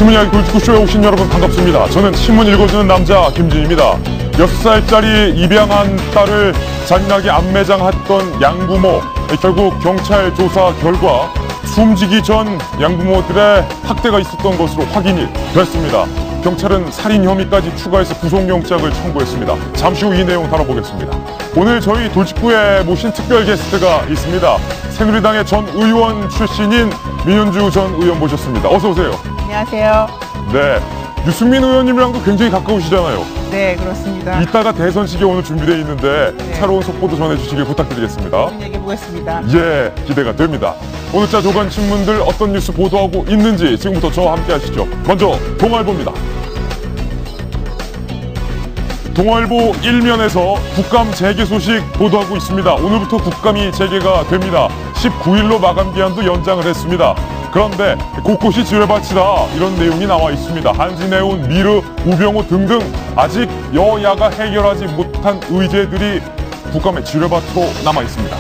신문이야기 돌직구쇼에 오신 여러분 반갑습니다. 저는 신문 읽어주는 남자 김진입니다. 6살짜리 입양한 딸을 잔인하게 암매장했던 양부모, 결국 경찰 조사 결과 숨지기 전 양부모들의 학대가 있었던 것으로 확인이 됐습니다. 경찰은 살인 혐의까지 추가해서 구속영장을 청구했습니다. 잠시 후 이 내용 다뤄보겠습니다. 오늘 저희 돌직구에 모신 특별 게스트가 있습니다. 새누리당의 전 의원 출신인 민현주 전 의원 모셨습니다. 어서 오세요. 안녕하세요. 네, 유승민 의원님이랑도 굉장히 가까우시잖아요. 네, 그렇습니다. 이따가 대선식이 오늘 준비되어 있는데 네. 새로운 속보도 전해주시길 부탁드리겠습니다. 얘기해 보겠습니다. 예, 기대가 됩니다. 오늘자 조간 신문들 어떤 뉴스 보도하고 있는지 지금부터 저와 함께 하시죠. 먼저 동아일보입니다. 동아일보 1면에서 국감 재개 소식 보도하고 있습니다. 오늘부터 국감이 재개가 됩니다. 19일로 마감 기한도 연장을 했습니다. 그런데 곳곳이 지뢰밭이다 이런 내용이 나와 있습니다. 한진해운, 미르, 우병우 등등 아직 여야가 해결하지 못한 의제들이 국감의 지뢰밭으로 남아 있습니다.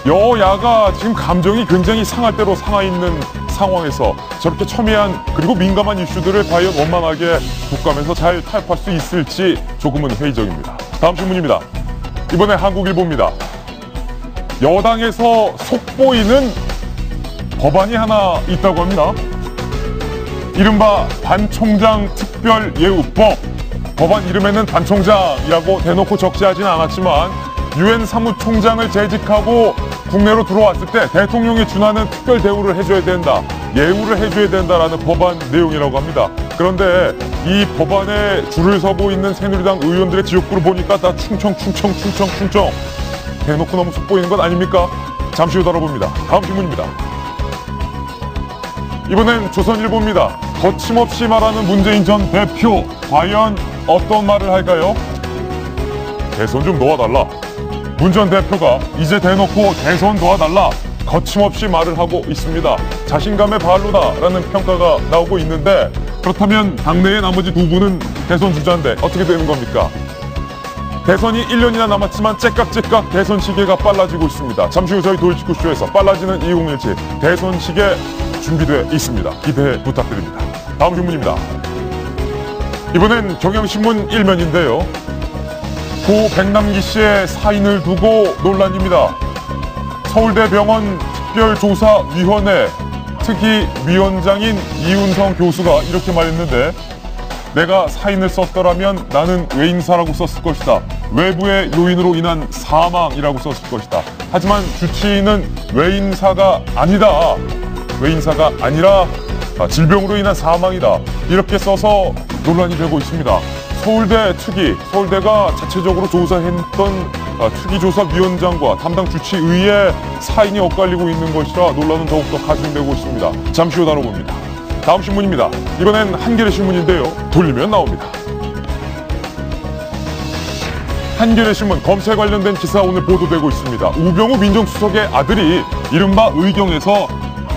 여야가 지금 감정이 굉장히 상할 대로 상하 있는 상황에서 저렇게 첨예한 그리고 민감한 이슈들을 과연 원만하게 국감에서 잘 타협할 수 있을지 조금은 회의적입니다. 다음 신문입니다. 이번에 한국일보입니다. 여당에서 속보이는 법안이 하나 있다고 합니다. 이른바 반총장 특별예우법. 법안 이름에는 반총장이라고 대놓고 적시하지는 않았지만 유엔 사무총장을 재직하고 국내로 들어왔을 때 대통령이 준하는 특별 대우를 해줘야 된다, 예우를 해줘야 된다라는 법안 내용이라고 합니다. 그런데 이 법안에 줄을 서고 있는 새누리당 의원들의 지역구를 보니까 다 충청 대놓고 너무 속보이는 것 아닙니까? 잠시 후 다뤄봅니다. 다음 신문입니다. 이번엔 조선일보입니다. 거침없이 말하는 문재인 전 대표, 과연 어떤 말을 할까요? 대선 좀 놓아달라. 문 전 대표가 이제 대놓고 대선 도와달라 거침없이 말을 하고 있습니다. 자신감의 발로다라는 평가가 나오고 있는데, 그렇다면 당내의 나머지 두 분은 대선 주자인데 어떻게 되는 겁니까? 대선이 1년이나 남았지만 째깍째깍 대선 시계가 빨라지고 있습니다. 잠시 후 저희 돌직구쇼에서 빨라지는 2017 대선 시계 준비되어 있습니다. 기대 부탁드립니다. 다음 신문입니다. 이번엔 경향신문 1면인데요. 고 백남기 씨의 사인을 두고 논란입니다. 서울대병원 특별조사위원회 특위위원장인 이윤성 교수가 이렇게 말했는데, 내가 사인을 썼더라면 나는 외인사라고 썼을 것이다. 외부의 요인으로 인한 사망이라고 썼을 것이다. 하지만 주치의는 외인사가 아니다. 외인사가 아니라 질병으로 인한 사망이다. 이렇게 써서 논란이 되고 있습니다. 서울대 특위, 서울대가 자체적으로 조사했던 특위조사위원장과 담당 주치의의 사인이 엇갈리고 있는 것이라 논란은 더욱더 가중되고 있습니다. 잠시 후 다뤄봅니다. 다음 신문입니다. 이번엔 한겨레 신문인데요. 돌리면 나옵니다. 한겨레 신문 검찰 관련된 기사 오늘 보도되고 있습니다. 우병우 민정수석의 아들이 이른바 의경에서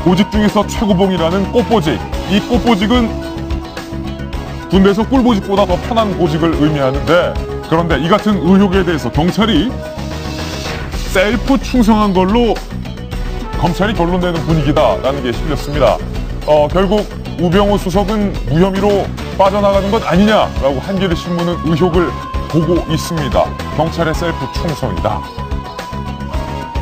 보직 중에서 최고봉이라는 꽃보직. 이 꽃보직은 군대에서 꿀보직보다 더 편한 보직을 의미하는데, 그런데 이 같은 의혹에 대해서 경찰이 셀프 충성한 걸로 검찰이 결론 내는 분위기다라는 게 실렸습니다. 결국 우병우 수석은 무혐의로 빠져나가는 것 아니냐라고 한겨레 신문은 의혹을 보고 있습니다. 경찰의 셀프 충성이다.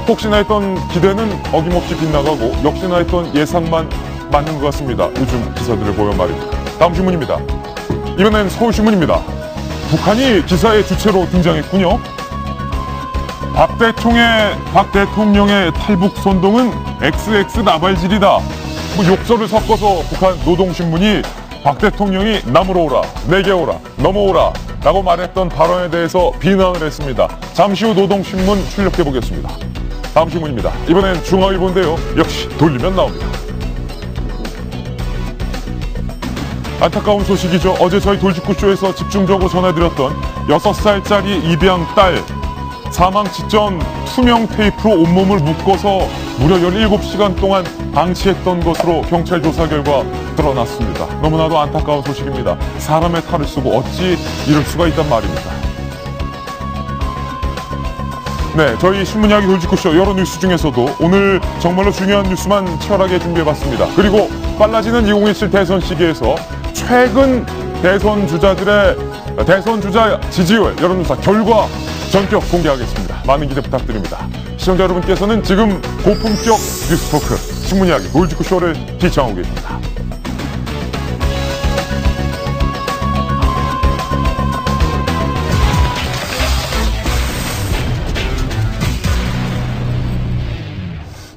혹시나 했던 기대는 어김없이 빗나가고 역시나 했던 예상만 맞는 것 같습니다. 요즘 기사들을 보면 말입니다. 다음 신문입니다. 이번엔 서울신문입니다. 북한이 기사의 주체로 등장했군요. 박 대통령의 탈북 선동은 XX 나발질이다. 뭐 욕설을 섞어서 북한 노동신문이 박 대통령이 남으로 오라, 내게 오라, 넘어오라 라고 말했던 발언에 대해서 비난을 했습니다. 잠시 후 노동신문 출력해 보겠습니다. 다음 신문입니다. 이번엔 중앙일보인데요. 역시 돌리면 나옵니다. 안타까운 소식이죠. 어제 저희 돌직구쇼에서 집중적으로 전해드렸던 6살짜리 입양 딸 사망 직전 투명 테이프로 온몸을 묶어서 무려 17시간 동안 방치했던 것으로 경찰 조사 결과 드러났습니다. 너무나도 안타까운 소식입니다. 사람의 탈을 쓰고 어찌 이럴 수가 있단 말입니다. 네, 저희 신문이야기 돌직구쇼 여러 뉴스 중에서도 오늘 정말로 중요한 뉴스만 치열하게 준비해봤습니다. 그리고 빨라지는 2017 대선 시기에서 최근 대선 주자들의 대선 주자 지지율 여론조사 결과 전격 공개하겠습니다. 많은 기대 부탁드립니다. 시청자 여러분께서는 지금 고품격 뉴스토크 신문 이야기 노이즈쿠 쇼를 시청하고 계십니다.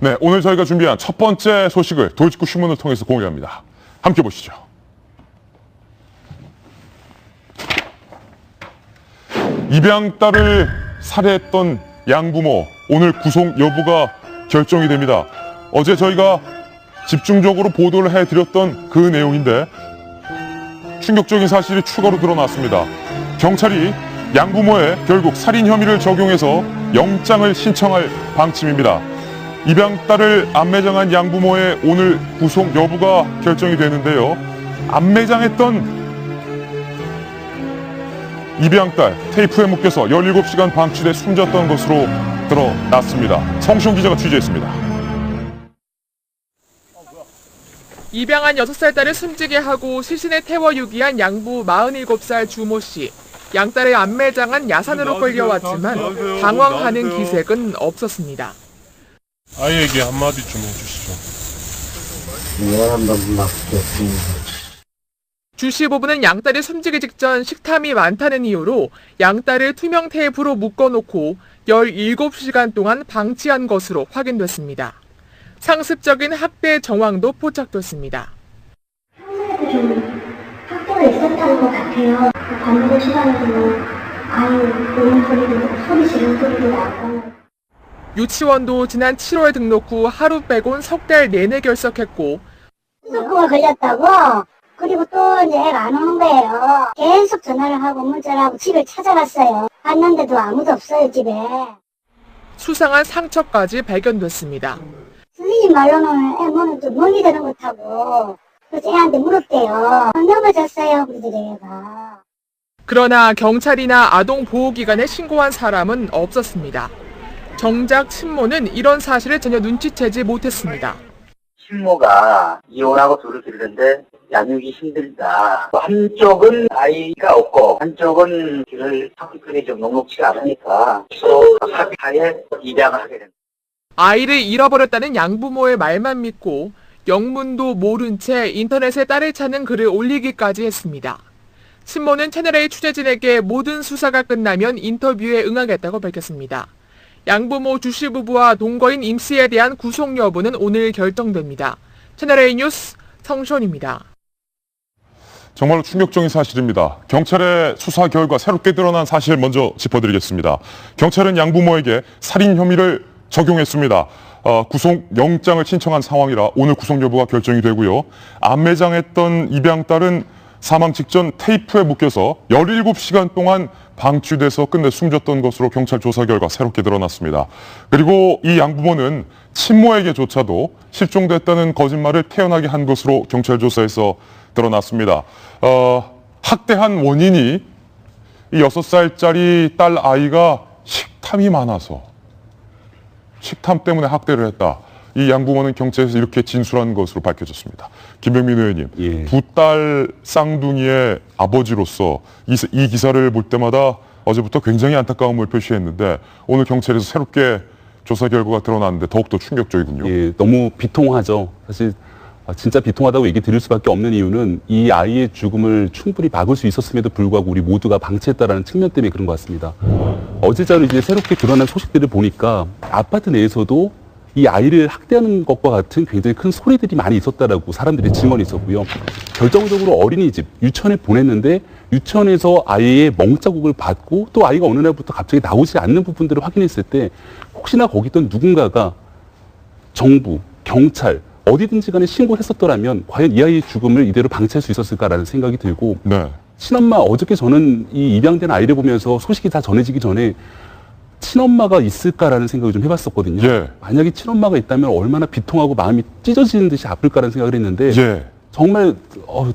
네, 오늘 저희가 준비한 첫 번째 소식을 노이즈쿠 신문을 통해서 공개합니다. 함께 보시죠. 입양딸을 살해했던 양부모 오늘 구속 여부가 결정이 됩니다. 어제 저희가 집중적으로 보도를 해드렸던 그 내용인데 충격적인 사실이 추가로 드러났습니다. 경찰이 양부모에 결국 살인 혐의를 적용해서 영장을 신청할 방침입니다. 입양딸을 암매장한 양부모의 오늘 구속 여부가 결정이 되는데요. 암매장했던 입양딸 테이프에 묶여서 17시간 방치돼 숨졌던 것으로 드러났습니다. 성시용 기자가 취재했습니다. 입양한 6살 딸을 숨지게 하고 시신에 태워 유기한 양부 47살 주모 씨. 양딸의 암매장한 야산으로 끌려왔지만 당황하는 기색은 없었습니다. 아이에게 한마디 좀 해주시죠. 주씨 부부는 양딸이 숨지기 직전 식탐이 많다는 이유로 양딸을 투명 테이프로 묶어놓고 17시간 동안 방치한 것으로 확인됐습니다. 상습적인 학대 정황도 포착됐습니다. 평소에도 좀 학대가 있었다는 것 같아요. 밤늦은 시간에도 아이 우는 소리도 소리 지르는 소리도 나고. 유치원도 지난 7월 등록 후 하루 빼곤 석 달 내내 결석했고 수소풍을 걸렸다고? 그리고 또 이제 애가 안 오는 거예요. 계속 전화를 하고 문자를 하고 집을 찾아갔어요. 갔는데도 아무도 없어요, 집에. 수상한 상처까지 발견됐습니다. 선생님 말로는 애 뭐는 좀 멀리 되는 것 같다고. 그래서 애한테 물었대요. 넘어졌어요, 그러더래 애가. 그러나 경찰이나 아동보호기관에 신고한 사람은 없었습니다. 정작 친모는 이런 사실을 전혀 눈치채지 못했습니다. 친모가 이혼하고 둘을 기르는데 양육이 힘들다. 한쪽은 아이가 없고 한쪽은 길을 성격이 좀 녹록지가 않으니까 또 합의하에 입양을 하게 된다. 아이를 잃어버렸다는 양부모의 말만 믿고 영문도 모른 채 인터넷에 딸을 찾는 글을 올리기까지 했습니다. 친모는 채널A 취재진에게 모든 수사가 끝나면 인터뷰에 응하겠다고 밝혔습니다. 양부모 주씨 부부와 동거인 임씨에 대한 구속 여부는 오늘 결정됩니다. 채널A 뉴스 성시원입니다. 정말로 충격적인 사실입니다. 경찰의 수사 결과 새롭게 드러난 사실 먼저 짚어드리겠습니다. 경찰은 양부모에게 살인 혐의를 적용했습니다. 구속 영장을 신청한 상황이라 오늘 구속 여부가 결정이 되고요. 암매장했던 입양딸은 사망 직전 테이프에 묶여서 17시간 동안 방치돼서 끝내 숨졌던 것으로 경찰 조사 결과 새롭게 드러났습니다. 그리고 이 양부모는 친모에게조차도 실종됐다는 거짓말을 태어나게 한 것으로 경찰 조사에서 드러났습니다. 학대한 원인이 이 6살짜리 딸 아이가 식탐이 많아서 식탐 때문에 학대를 했다. 이 양부모는 경찰에서 이렇게 진술한 것으로 밝혀졌습니다. 김병민 의원님, 예. 두 딸 쌍둥이의 아버지로서 이 기사를 볼 때마다 어제부터 굉장히 안타까움을 표시했는데 오늘 경찰에서 새롭게 조사 결과가 드러났는데 더욱더 충격적이군요. 예, 너무 비통하죠. 사실 진짜 비통하다고 얘기 드릴 수밖에 없는 이유는 이 아이의 죽음을 충분히 막을 수 있었음에도 불구하고 우리 모두가 방치했다라는 측면 때문에 그런 것 같습니다. 어제자로 이제 새롭게 드러난 소식들을 보니까 아파트 내에서도 이 아이를 학대하는 것과 같은 굉장히 큰 소리들이 많이 있었다라고 사람들이 증언이 있었고요. 결정적으로 어린이집, 유치원에 보냈는데 유치원에서 아이의 멍자국을 받고 또 아이가 어느 날부터 갑자기 나오지 않는 부분들을 확인했을 때 혹시나 거기 있던 누군가가 정부, 경찰, 어디든지 간에 신고를 했었더라면 과연 이 아이의 죽음을 이대로 방치할 수 있었을까라는 생각이 들고 네. 친엄마 어저께 저는 이 입양된 아이를 보면서 소식이 다 전해지기 전에 친엄마가 있을까라는 생각을 좀 해봤었거든요. 예. 만약에 친엄마가 있다면 얼마나 비통하고 마음이 찢어지는 듯이 아플까라는 생각을 했는데 예. 정말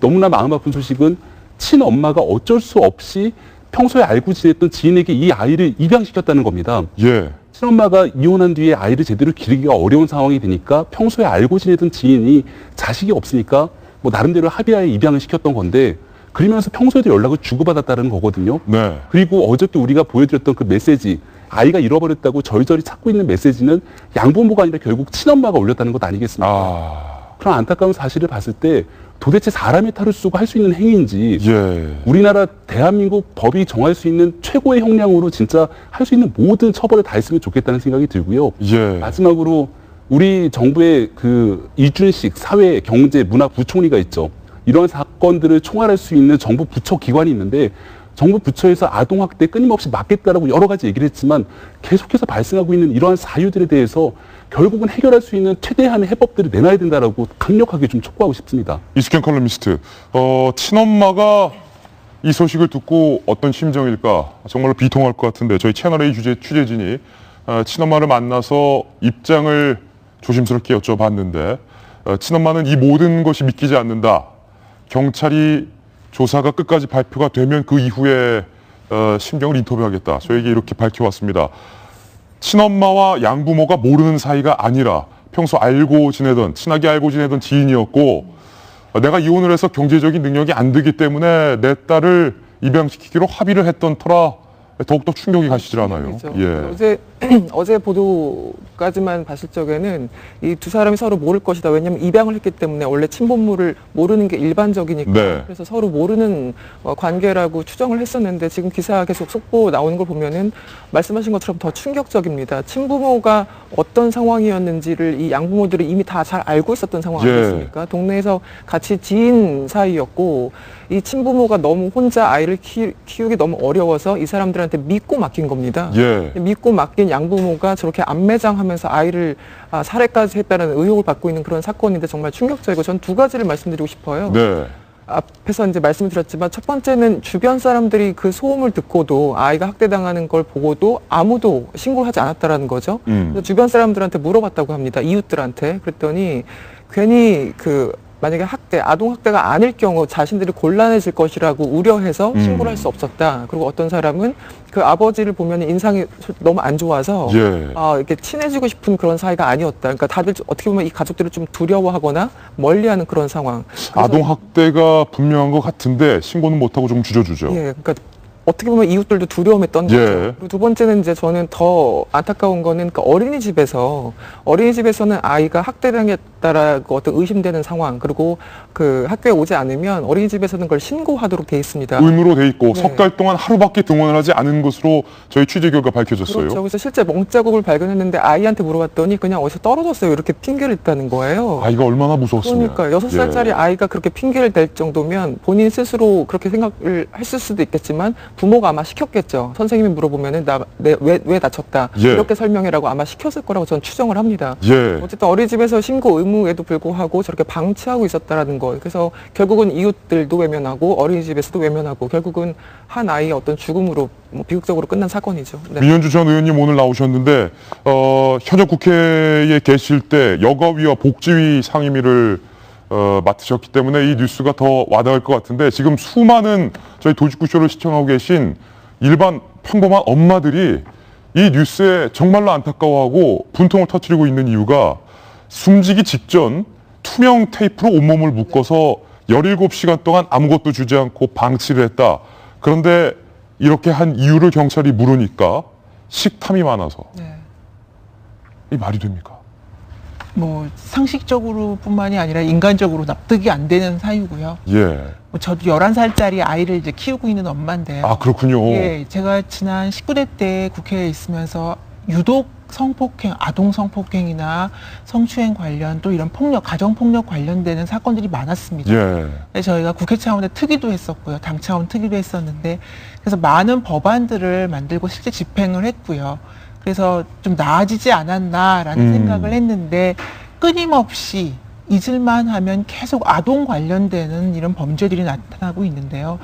너무나 마음 아픈 소식은 친엄마가 어쩔 수 없이 평소에 알고 지냈던 지인에게 이 아이를 입양시켰다는 겁니다. 예. 친엄마가 이혼한 뒤에 아이를 제대로 기르기가 어려운 상황이 되니까 평소에 알고 지내던 지인이 자식이 없으니까 뭐 나름대로 합의하에 입양을 시켰던 건데 그러면서 평소에도 연락을 주고받았다는 거거든요. 네. 그리고 어저께 우리가 보여드렸던 그 메시지, 아이가 잃어버렸다고 절절히 찾고 있는 메시지는 양부모가 아니라 결국 친엄마가 올렸다는 것 아니겠습니까? 그런 안타까운 사실을 봤을 때 도대체 사람의 탈을 쓰고 할 수 있는 행위인지 우리나라 대한민국 법이 정할 수 있는 최고의 형량으로 진짜 할 수 있는 모든 처벌을 다 했으면 좋겠다는 생각이 들고요. 마지막으로 우리 정부의 그 이준식 사회 경제 문화 부총리가 있죠. 이런 사건들을 총괄할 수 있는 정부 부처 기관이 있는데 정부 부처에서 아동학대 끊임없이 막겠다라고 여러 가지 얘기를 했지만 계속해서 발생하고 있는 이러한 사유들에 대해서 결국은 해결할 수 있는 최대한의 해법들을 내놔야 된다라고 강력하게 좀 촉구하고 싶습니다. 이숙현 컬럼니스트, 친엄마가 이 소식을 듣고 어떤 심정일까? 정말로 비통할 것 같은데 저희 채널A 취재진이 친엄마를 만나서 입장을 조심스럽게 여쭤봤는데 친엄마는 이 모든 것이 믿기지 않는다. 경찰이 조사가 끝까지 발표가 되면 그 이후에 심경을 인터뷰하겠다. 저에게 이렇게 밝혀왔습니다. 친엄마와 양부모가 모르는 사이가 아니라 평소 알고 지내던, 친하게 알고 지내던 지인이었고 내가 이혼을 해서 경제적인 능력이 안 되기 때문에 내 딸을 입양시키기로 합의를 했던 터라 더욱더 충격이 가시질 않아요. 어제 보도까지만 봤을 적에는 이 두 사람이 서로 모를 것이다. 왜냐하면 입양을 했기 때문에 원래 친부모를 모르는 게 일반적이니까. 그래서 서로 모르는 관계라고 추정을 했었는데 지금 기사 계속 속보 나오는 걸 보면은 말씀하신 것처럼 더 충격적입니다. 친부모가 어떤 상황이었는지를 이 양부모들이 이미 다 잘 알고 있었던 상황 아니겠습니까? 동네에서 같이 지인 사이였고 이 친부모가 너무 혼자 아이를 키우기 너무 어려워서 이 사람들한테 믿고 맡긴 겁니다. 믿고 맡긴 양부모가 저렇게 안매장하면서 아이를 살해까지 했다는 의혹을 받고 있는 그런 사건인데 정말 충격적이고 전 두 가지를 말씀드리고 싶어요. 앞에서 이제 말씀을 드렸지만 첫 번째는 주변 사람들이 그 소음을 듣고도 아이가 학대당하는 걸 보고도 아무도 신고를 하지 않았다라는 거죠. 그래서 주변 사람들한테 물어봤다고 합니다. 이웃들한테. 그랬더니 괜히 만약에 아동 학대가 아닐 경우 자신들이 곤란해질 것이라고 우려해서 신고를 할 수 없었다. 그리고 어떤 사람은 그 아버지를 보면 인상이 너무 안 좋아서 이렇게 친해지고 싶은 그런 사이가 아니었다. 그러니까 다들 어떻게 보면 이 가족들을 좀 두려워하거나 멀리하는 그런 상황. 아동 학대가 분명한 것 같은데 신고는 못하고 좀 주저주죠. 그러니까 어떻게 보면 이웃들도 두려움에 떤 거죠. 그리고 두 번째는 이제 저는 더 안타까운 거는 그 어린이집에서는 아이가 학대당했다라고 어떤 의심되는 상황, 그리고 그 학교에 오지 않으면 어린이집에서는 그걸 신고하도록 돼 있습니다. 의무로 돼 있고 석 달 동안 하루밖에 등원을 하지 않은 것으로 저희 취재 결과 밝혀졌어요. 그렇죠. 그래서 실제 멍자국을 발견했는데 아이한테 물어봤더니 그냥 어디서 떨어졌어요. 이렇게 핑계를 댔다는 거예요. 아이가 얼마나 무서웠으면. 그러니까 6살짜리 아이가 그렇게 핑계를 댈 정도면 본인 스스로 그렇게 생각을 했을 수도 있겠지만 부모가 아마 시켰겠죠. 선생님이 물어보면은 왜 다쳤다. 이렇게 설명해라고 아마 시켰을 거라고 저는 추정을 합니다. 어쨌든 어린이집에서 신고 의무에도 불구하고 저렇게 방치하고 있었다라는 거. 그래서 결국은 이웃들도 외면하고 어린이집에서도 외면하고 결국은 한 아이의 어떤 죽음으로 비극적으로 끝난 사건이죠. 민현주 전 의원님 오늘 나오셨는데 현역 국회에 계실 때 여가위와 복지위 상임위를 맡으셨기 때문에 이 뉴스가 더 와닿을 것 같은데 지금 수많은 저희 도직구쇼를 시청하고 계신 일반 평범한 엄마들이 이 뉴스에 정말로 안타까워하고 분통을 터뜨리고 있는 이유가 숨지기 직전 투명 테이프로 온몸을 묶어서 17시간 동안 아무것도 주지 않고 방치를 했다. 그런데 이렇게 한 이유를 경찰이 물으니까 식탐이 많아서. 이 말이 됩니까? 상식적으로 뿐만이 아니라 인간적으로 납득이 안 되는 사유고요. 저도 11살짜리 아이를 이제 키우고 있는 엄마인데요. 아, 그렇군요. 제가 지난 19대 때 국회에 있으면서 유독 성폭행, 아동 성폭행이나 성추행 관련 또 이런 폭력, 가정폭력 관련되는 사건들이 많았습니다. 그래서 저희가 국회 차원의 특위도 했었고요. 당 차원 특위도 했었는데 그래서 많은 법안들을 만들고 실제 집행을 했고요. 그래서 좀 나아지지 않았나라는 생각을 했는데 끊임없이 잊을만 하면 계속 아동 관련되는 이런 범죄들이 나타나고 있는데요.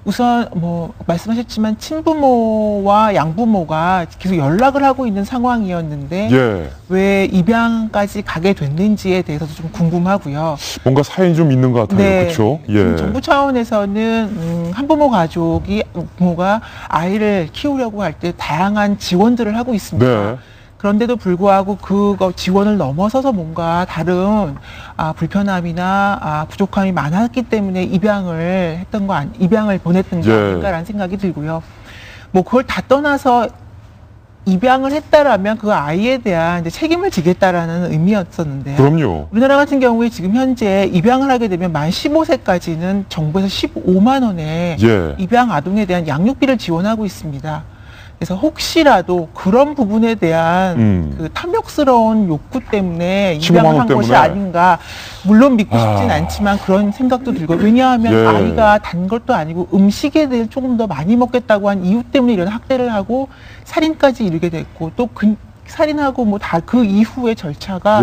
우선 말씀하셨지만 친부모와 양부모가 계속 연락을 하고 있는 상황이었는데 왜 입양까지 가게 됐는지에 대해서도 좀 궁금하고요. 뭔가 사연이 좀 있는 것 같아요. 그렇죠? 정부 차원에서는 한부모 가족이 부모가 아이를 키우려고 할 때 다양한 지원들을 하고 있습니다. 그런데도 불구하고 그거 지원을 넘어서서 뭔가 다른 불편함이나 부족함이 많았기 때문에 입양을 보냈던 게 아닌가라는 생각이 들고요. 뭐 그걸 다 떠나서 입양을 했다라면 그 아이에 대한 이제 책임을 지겠다라는 의미였었는데요. 그럼요. 우리나라 같은 경우에 지금 현재 입양을 하게 되면 만 15세까지는 정부에서 15만 원의 입양 아동에 대한 양육비를 지원하고 있습니다. 그래서 혹시라도 그런 부분에 대한 그 탐욕스러운 욕구 때문에 입양을 한 것이 아닌가. 물론 믿고 싶진 않지만 그런 생각도 들고, 왜냐하면 아이가 단 것도 아니고 음식에 대해 조금 더 많이 먹겠다고 한 이유 때문에 이런 학대를 하고 살인까지 이르게 됐고, 또 살인하고 뭐 다 그 이후의 절차가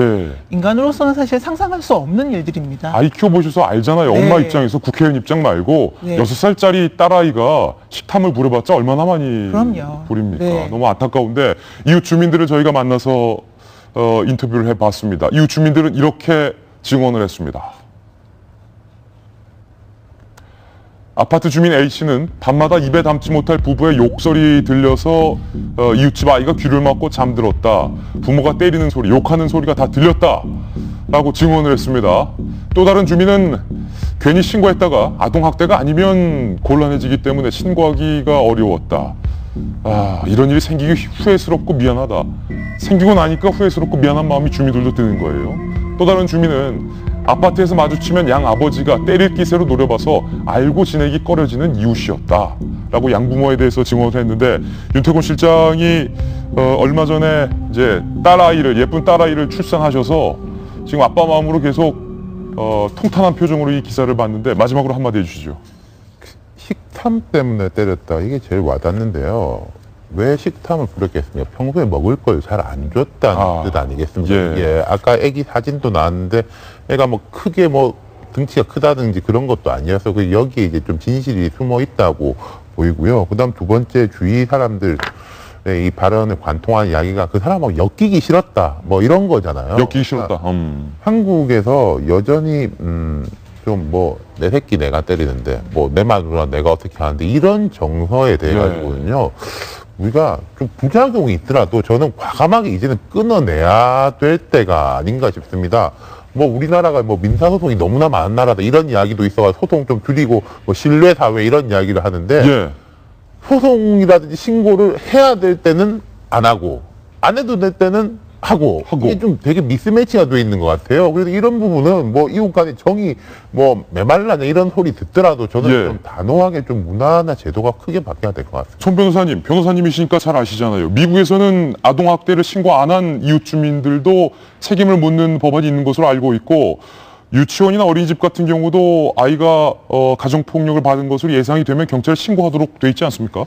인간으로서는 사실 상상할 수 없는 일들입니다. 아이 키워보셔서 알잖아요. 엄마 입장에서 국회의원 입장 말고 6살짜리 딸아이가 식탐을 부려봤자 얼마나 많이 부립니까? 너무 안타까운데 이웃 주민들을 저희가 만나서 인터뷰를 해봤습니다. 이웃 주민들은 이렇게 증언을 했습니다. 아파트 주민 A씨는 밤마다 입에 담지 못할 부부의 욕설이 들려서 이웃집 아이가 귀를 막고 잠들었다. 부모가 때리는 소리, 욕하는 소리가 다 들렸다. 라고 증언을 했습니다. 또 다른 주민은 괜히 신고했다가 아동학대가 아니면 곤란해지기 때문에 신고하기가 어려웠다. 이런 일이 생기기 후회스럽고 미안하다. 생기고 나니까 후회스럽고 미안한 마음이 주민들도 드는 거예요. 또 다른 주민은 아파트에서 마주치면 양 아버지가 때릴 기세로 노려봐서 알고 지내기 꺼려지는 이웃이었다. 라고 양부모에 대해서 증언을 했는데, 윤태곤 실장이 얼마 전에 이제 예쁜 딸아이를 출산하셔서 지금 아빠 마음으로 계속 통탄한 표정으로 이 기사를 봤는데, 마지막으로 한마디 해주시죠. 식탐 때문에 때렸다. 이게 제일 와닿는데요. 왜 식탐을 부렸겠습니까? 평소에 먹을 걸 잘 안 줬다는 뜻 아니겠습니까? 아까 애기 사진도 나왔는데 애가 뭐 크게 뭐 등치가 크다든지 그런 것도 아니어서 여기에 이제 좀 진실이 숨어 있다고 보이고요. 그다음 두 번째, 주위 사람들의 이 발언에 관통한 이야기가 그 사람하고 엮이기 싫었다. 뭐 이런 거잖아요. 엮이기 싫었다. 한국에서 여전히 좀 뭐 내 새끼 내가 때리는데 뭐 내 마누라 내가 어떻게 하는데 이런 정서에 대해 가지고는요. 우리가 좀 부작용이 있더라도 저는 과감하게 이제는 끊어내야 될 때가 아닌가 싶습니다. 뭐 우리나라가 뭐 민사소송이 너무나 많은 나라다 이런 이야기도 있어서 소송 좀 줄이고 뭐 신뢰사회 이런 이야기를 하는데 소송이라든지 신고를 해야 될 때는 안 하고 안 해도 될 때는 하고 이게 좀 되게 미스매치가 돼 있는 것 같아요. 그래서 이런 부분은 뭐 이웃 간의 정이 뭐 메말라냐 이런 소리 듣더라도 저는 좀 단호하게 좀 문화나 제도가 크게 바뀌어야 될 것 같습니다. 손 변호사님, 변호사님이시니까 잘 아시잖아요. 미국에서는 아동학대를 신고 안 한 이웃 주민들도 책임을 묻는 법안이 있는 것으로 알고 있고, 유치원이나 어린이집 같은 경우도 아이가 가정폭력을 받은 것으로 예상이 되면 경찰에 신고하도록 돼 있지 않습니까?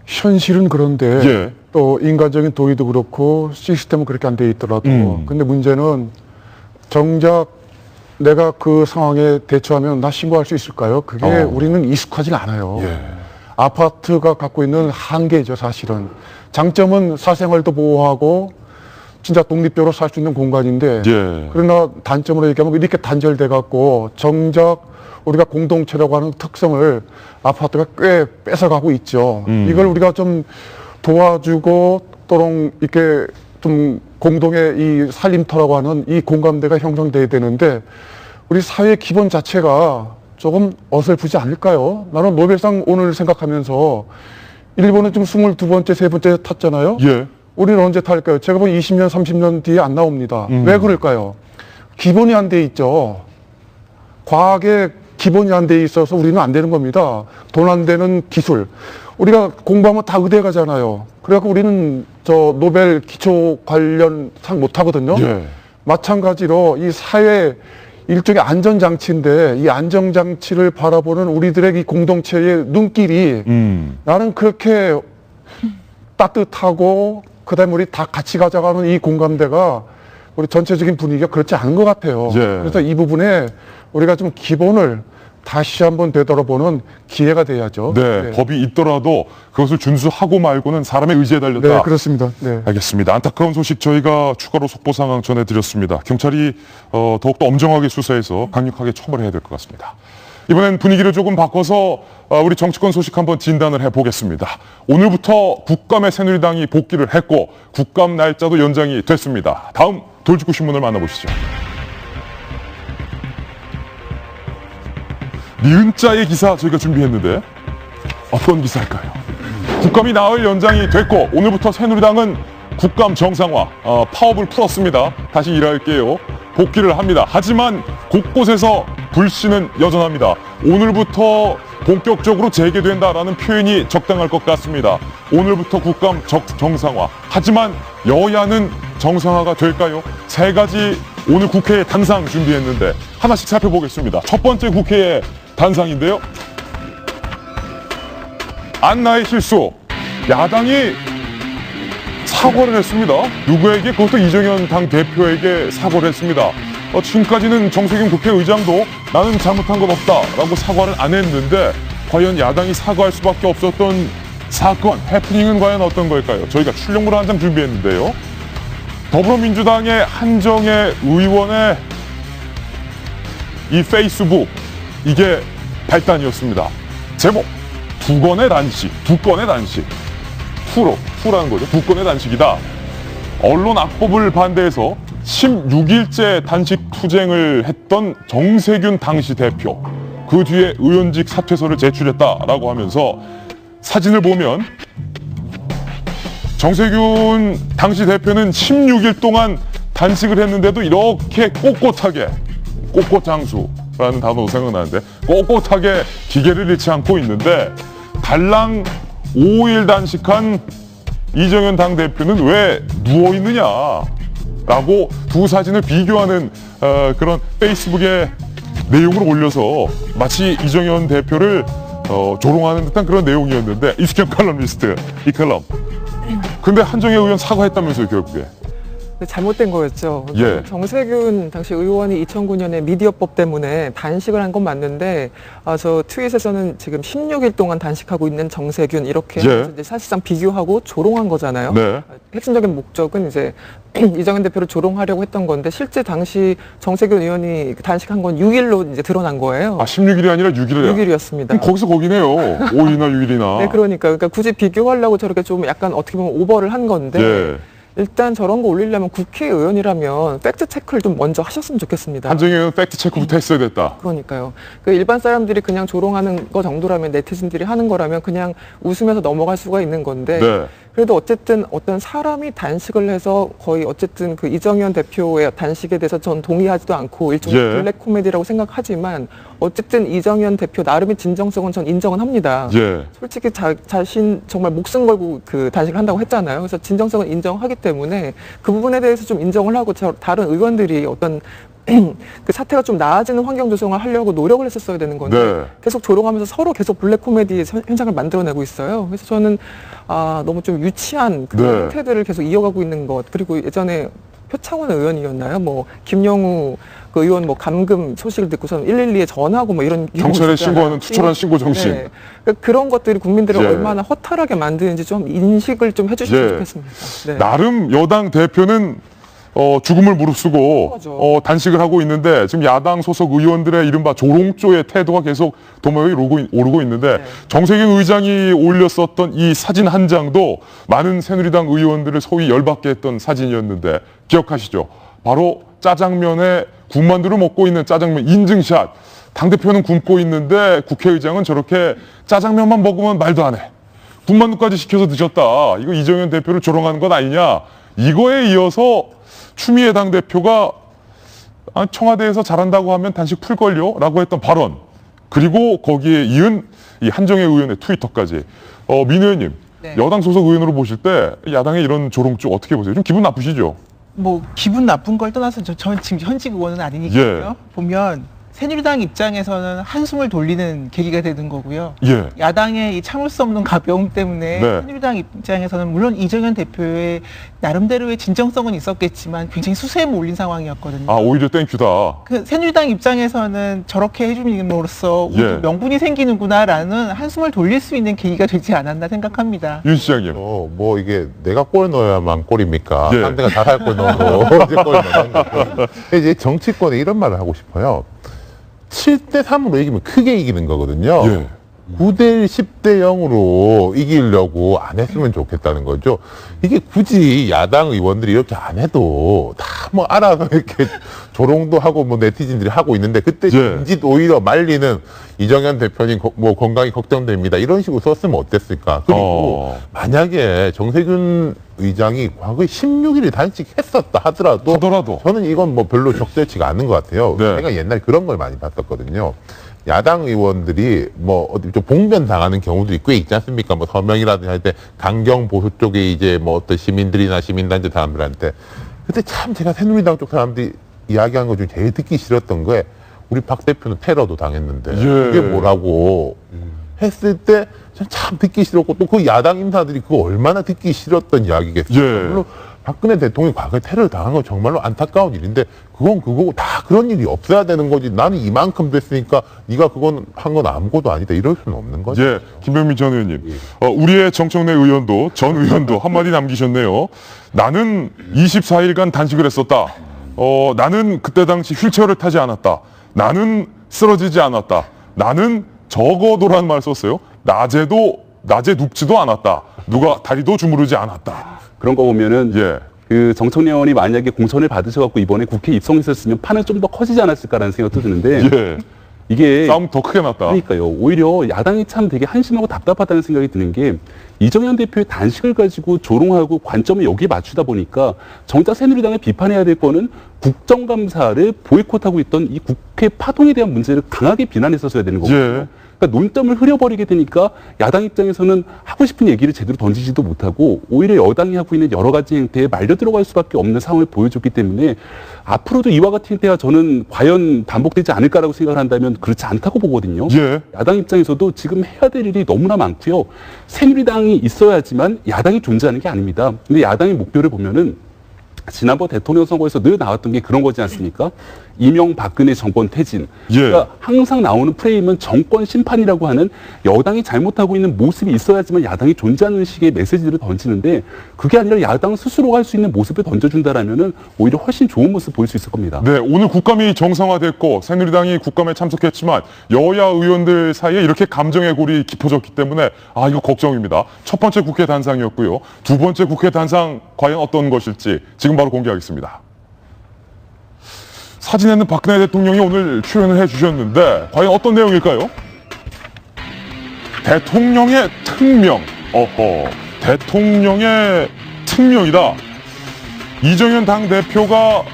현실은 그런데 또 인간적인 도의도 그렇고 시스템은 그렇게 안 돼 있더라도 근데 문제는 정작 내가 그 상황에 대처하면 나 신고할 수 있을까요? 그게 우리는 익숙하진 않아요. 아파트가 갖고 있는 한계죠, 사실은. 장점은 사생활도 보호하고 진짜 독립적으로 살 수 있는 공간인데 그러나 단점으로 얘기하면 이렇게 단절돼 갖고 정작 우리가 공동체라고 하는 특성을 아파트가 꽤 뺏어가고 있죠. 이걸 우리가 좀 도와주고 또는 이렇게 좀 공동의 이 살림터라고 하는 이 공감대가 형성돼야 되는데 우리 사회의 기본 자체가 조금 어설프지 않을까요? 나는 노벨상 오늘 생각하면서 일본은 지금 22번째, 3번째 탔잖아요. 우리는 언제 탈까요? 제가 보면 20년, 30년 뒤에 안 나옵니다. 왜 그럴까요? 기본이 안 돼 있죠. 과학의 기본이 안 돼 있어서 우리는 안 되는 겁니다. 돈 안 되는 기술. 우리가 공부하면 다 의대 가잖아요. 그래갖고 우리는 저 노벨 기초 관련 상 못 하거든요. 마찬가지로 이 사회 일종의 안전장치인데 이 안전장치를 바라보는 우리들의 이 공동체의 눈길이 나는 그렇게 따뜻하고 그다음에 우리 다 같이 가져가는 이 공감대가 우리 전체적인 분위기가 그렇지 않은 것 같아요. 그래서 이 부분에 우리가 좀 기본을 다시 한번 되돌아보는 기회가 돼야죠. 법이 있더라도 그것을 준수하고 말고는 사람의 의지에 달렸다. 네, 그렇습니다. 알겠습니다. 안타까운 소식 저희가 추가로 속보 상황 전해드렸습니다. 경찰이 더욱더 엄정하게 수사해서 강력하게 처벌해야 될 것 같습니다. 이번엔 분위기를 조금 바꿔서 우리 정치권 소식 한번 진단을 해보겠습니다. 오늘부터 국감에 새누리당이 복귀를 했고 국감 날짜도 연장이 됐습니다. 다음 돌직구 신문을 만나보시죠. 니은자의 기사 저희가 준비했는데 어떤 기사일까요? 국감이 나흘 연장이 됐고 오늘부터 새누리당은 국감 정상화, 파업을 풀었습니다. 다시 일할게요. 복귀를 합니다. 하지만 곳곳에서 불씨는 여전합니다. 오늘부터 본격적으로 재개된다라는 표현이 적당할 것 같습니다. 오늘부터 국감 정상화. 하지만 여야는 정상화가 될까요? 세 가지 오늘 국회에 단상 준비했는데 하나씩 살펴보겠습니다. 첫 번째 국회의 단상인데요. 안나의 실수. 야당이 사과를 했습니다. 누구에게? 그것도 이정현 당대표에게 사과를 했습니다. 지금까지는 정세균 국회의장도 나는 잘못한 건 없다라고 사과를 안 했는데 과연 야당이 사과할 수밖에 없었던 사건, 해프닝은 과연 어떤 걸까요? 저희가 출력물 한 장 준비했는데요. 더불어민주당의 한정혜 의원의 이 페이스북, 이게 발단이었습니다. 제목, 두 건의 단식. 투라는 거죠. 두 건의 단식이다. 언론 악법을 반대해서 16일째 단식 투쟁을 했던 정세균 당시 대표. 그 뒤에 의원직 사퇴서를 제출했다라고 하면서 사진을 보면 정세균 당시 대표는 16일 동안 단식을 했는데도 이렇게 꼿꼿하게, 꼿꼿장수라는 단어도 생각나는데 꼿꼿하게 기계를 잃지 않고 있는데 달랑 5일 단식한 이정현 당대표는 왜 누워있느냐라고 두 사진을 비교하는 그런 페이스북에 내용을 올려서 마치 이정현 대표를 조롱하는 듯한 그런 내용이었는데 이수경 칼럼니스트 이 칼럼. 근데 한정혜 의원 사과했다면서요, 결국에. 잘못된 거였죠. 예. 정세균 당시 의원이 2009년에 미디어법 때문에 단식을 한 건 맞는데 저 트윗에서는 지금 16일 동안 단식하고 있는 정세균 이렇게 예. 이제 사실상 비교하고 조롱한 거잖아요. 네. 핵심적인 목적은 이제 이정현 대표를 조롱하려고 했던 건데 실제 당시 정세균 의원이 단식한 건 6일로 이제 드러난 거예요. 16일이 아니라 6일이에요? 6일이었습니다. 거기서 거기네요. 5일이나 6일이나. 네, 그러니까 굳이 비교하려고 저렇게 좀 약간 어떻게 보면 오버를 한 건데 예. 일단 저런 거 올리려면 국회의원이라면 팩트 체크를 좀 먼저 하셨으면 좋겠습니다. 한정혜 의원 팩트 체크부터 했어야 됐다. 그러니까요. 그 일반 사람들이 그냥 조롱하는 거 정도라면, 네티즌들이 하는 거라면 그냥 웃으면서 넘어갈 수가 있는 건데 네. 그래도 어쨌든 어떤 사람이 단식을 해서 거의 어쨌든 그 이정현 대표의 단식에 대해서 전 동의하지도 않고 일종의 예. 블랙 코미디라고 생각하지만 어쨌든 이정현 대표 나름의 진정성은 전 인정은 합니다. 예. 솔직히 자신 정말 목숨 걸고 그 단식을 한다고 했잖아요. 그래서 진정성은 인정하기 때문에 그 부분에 대해서 좀 인정을 하고 다른 의원들이 어떤 그 사태가 좀 나아지는 환경 조성을 하려고 노력을 했었어야 되는 건데 네. 계속 조롱하면서 서로 계속 블랙 코미디의 현상을 만들어내고 있어요. 그래서 저는 너무 좀 유치한 그 네. 행태들을 계속 이어가고 있는 것. 그리고 예전에 표창원 의원이었나요? 뭐 김영우 그 의원 뭐 감금 소식을 듣고서는 112에 전화하고 뭐 이런 경찰에 신고하는 투철한 신고 정신. 네. 그러니까 그런 것들이 국민들을 예. 얼마나 허탈하게 만드는지 좀 인식을 좀 해주시면 예. 좋겠습니다. 네. 나름 여당 대표는 죽음을 무릅쓰고 단식을 하고 있는데 지금 야당 소속 의원들의 이른바 조롱조의 태도가 계속 도마에 오르고 있는데 네. 정세균 의장이 올렸었던 이 사진 한 장도 많은 새누리당 의원들을 소위 열받게 했던 사진이었는데 기억하시죠? 바로 짜장면에 군만두를 먹고 있는 짜장면 인증샷. 당대표는 굶고 있는데 국회의장은 저렇게 짜장면만 먹으면 말도 안 해. 군만두까지 시켜서 드셨다. 이거 이정현 대표를 조롱하는 건 아니냐. 이거에 이어서 추미애 당대표가 청와대에서 잘한다고 하면 단식 풀걸요? 라고 했던 발언. 그리고 거기에 이은 이 한정혜 의원의 트위터까지. 민 의원님, 네. 여당 소속 의원으로 보실 때 야당의 이런 조롱조 어떻게 보세요? 좀 기분 나쁘시죠? 뭐 기분 나쁜 걸 떠나서 전 지금 현직 의원은 아니니까요. 예. 보면 새누리당 입장에서는 한숨을 돌리는 계기가 되는 거고요. 예. 야당의 이 참을 수 없는 가벼움 때문에 네. 새누리당 입장에서는 물론 이정현 대표의 나름대로의 진정성은 있었겠지만 굉장히 수세에 몰린 상황이었거든요. 오히려 땡큐다. 그 새누리당 입장에서는 저렇게 해줌으로써 예. 명분이 생기는구나라는 한숨을 돌릴 수 있는 계기가 되지 않았나 생각합니다. 윤 시장님. 뭐 이게 내가 골 넣어야만 골입니까? 예. 상대가 잘할 골 넣어도 이제 골 넣는 거고. 이제 정치권에 이런 말을 하고 싶어요. 7대 3으로 이기면 크게 이기는 거거든요. 예. 9대 1, 10대 0으로 이기려고 안 했으면 좋겠다는 거죠. 이게 굳이 야당 의원들이 이렇게 안 해도 다 뭐 알아서 이렇게 조롱도 하고 뭐 네티즌들이 하고 있는데 그때 진짓 오히려 말리는 이정현 대표님 뭐 건강이 걱정됩니다. 이런 식으로 썼으면 어땠을까. 그리고 만약에 정세균 의장이 과거에 16일을 단식했었다 하더라도 저는 이건 뭐 별로 적절치가 않은 것 같아요. 네. 제가 옛날에 그런 걸 많이 봤었거든요. 야당 의원들이 뭐 어디 좀 봉변 당하는 경우들이 꽤 있지 않습니까? 뭐 서명이라든지 할 때 강경 보수 쪽에 이제 뭐 어떤 시민들이나 시민단체 사람들한테 그때 참 제가 새누리당 쪽 사람들이 이야기한 것 중에 제일 듣기 싫었던 거에 우리 박 대표는 테러도 당했는데 그게 뭐라고 했을 때 참 듣기 싫었고 또 그 야당 인사들이 그거 얼마나 듣기 싫었던 이야기겠어요. 물론 박근혜 대통령이 과거에 테러를 당한 건 정말로 안타까운 일인데 그건 그거고 다 그런 일이 없어야 되는 거지. 나는 이만큼 됐으니까 네가 그건 한 건 아무것도 아니다. 이럴 수는 없는 거죠. 예, 김병민 전 의원님. 우리의 정청래 의원도 전 의원도 한마디 남기셨네요. 나는 24일간 단식을 했었다. 나는 그때 당시 휠체어를 타지 않았다. 나는 쓰러지지 않았다. 나는 적어도라는 말 썼어요. 낮에 눕지도 않았다. 누가 다리도 주무르지 않았다. 그런 거 보면은 그 정청래 의원이 만약에 공천을 받으셔갖고 이번에 국회에 입성했었으면 판은 좀 더 커지지 않았을까라는 생각도 드는데 이게 싸움 더 크게 났다. 그러니까요. 오히려 야당이 참 되게 한심하고 답답하다는 생각이 드는 게 이정현 대표의 단식을 가지고 조롱하고 관점을 여기에 맞추다 보니까 정작 새누리당을 비판해야 될 거는 국정감사를 보이콧하고 있던 이 국회 파동에 대한 문제를 강하게 비난했었어야 되는 거거든요. 그러니까 논점을 흐려버리게 되니까 야당 입장에서는 하고 싶은 얘기를 제대로 던지지도 못하고 오히려 여당이 하고 있는 여러 가지 행태에 말려 들어갈 수밖에 없는 상황을 보여줬기 때문에 앞으로도 이와 같은 행태가 저는 과연 반복되지 않을까라고 생각을 한다면 그렇지 않다고 보거든요. 야당 입장에서도 지금 해야 될 일이 너무나 많고요. 새누리당이 있어야지만 야당이 존재하는 게 아닙니다. 근데 야당의 목표를 보면은 지난번 대통령 선거에서 늘 나왔던 게 그런 거지 않습니까? 이명박근혜 정권 퇴진. 그러니까 항상 나오는 프레임은 정권 심판이라고 하는 여당이 잘못하고 있는 모습이 있어야지만 야당이 존재하는 식의 메시지를 던지는데 그게 아니라 야당 스스로가 할 수 있는 모습을 던져준다라면은 오히려 훨씬 좋은 모습 보일 수 있을 겁니다. 네, 오늘 국감이 정상화됐고 새누리당이 국감에 참석했지만 여야 의원들 사이에 이렇게 감정의 골이 깊어졌기 때문에 이거 걱정입니다. 첫 번째 국회 단상이었고요. 두 번째 국회 단상 과연 어떤 것일지 지금 바로 공개하겠습니다. 사진에는 박근혜 대통령이 오늘 출연을 해주셨는데 과연 어떤 내용일까요? 대통령의 특명. 대통령의 특명이다. 이정현 당대표가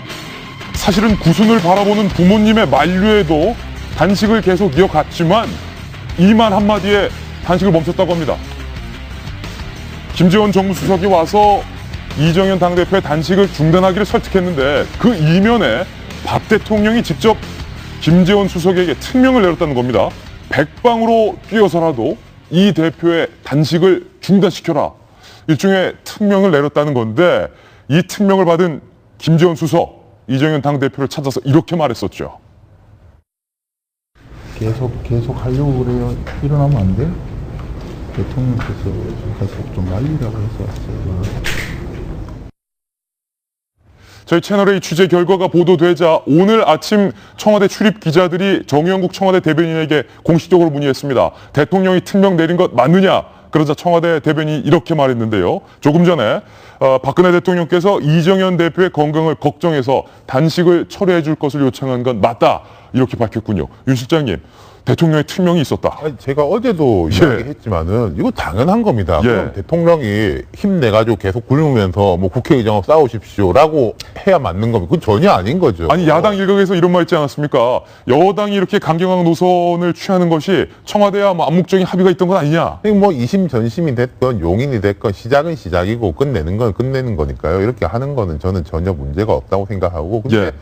사실은 구순을 바라보는 부모님의 만류에도 단식을 계속 이어갔지만 이 말 한마디에 단식을 멈췄다고 합니다. 김재원 정무수석이 와서 이정현 당대표의 단식을 중단하기를 설득했는데 그 이면에 박 대통령이 직접 김재원 수석에게 특명을 내렸다는 겁니다. 백방으로 뛰어서라도 이 대표의 단식을 중단시켜라. 일종의 특명을 내렸다는 건데 이 특명을 받은 김재원 수석, 이정현 당대표를 찾아서 이렇게 말했었죠. 계속 하려고 그래요. 일어나면 안 돼요? 대통령께서 계속 좀 말리라고 해서 왔어요. 저희 채널의 취재 결과가 보도되자 오늘 아침 청와대 출입 기자들이 정의용국 청와대 대변인에게 공식적으로 문의했습니다. 대통령이 특명 내린 것 맞느냐? 그러자 청와대 대변인이 이렇게 말했는데요. 조금 전에 박근혜 대통령께서 이정현 대표의 건강을 걱정해서 단식을 철회해 줄 것을 요청한 건 맞다. 이렇게 밝혔군요. 윤 실장님, 대통령의 특명이 있었다. 제가 어제도 이야기했지만은 이거 당연한 겁니다. 그럼 대통령이 힘내가지고 계속 굶으면서 뭐 국회의장하고 싸우십시오라고 해야 맞는 겁니다. 그건 전혀 아닌 거죠. 아니 야당 일각에서 이런 말 있지 않았습니까? 여당이 이렇게 강경한 노선을 취하는 것이 청와대와 뭐 암묵적인 합의가 있던 건 아니냐? 뭐 이심전심이 됐건 용인이 됐건 시작은 시작이고 끝내는 건 끝내는 거니까요. 이렇게 하는 거는 저는 전혀 문제가 없다고 생각하고 근데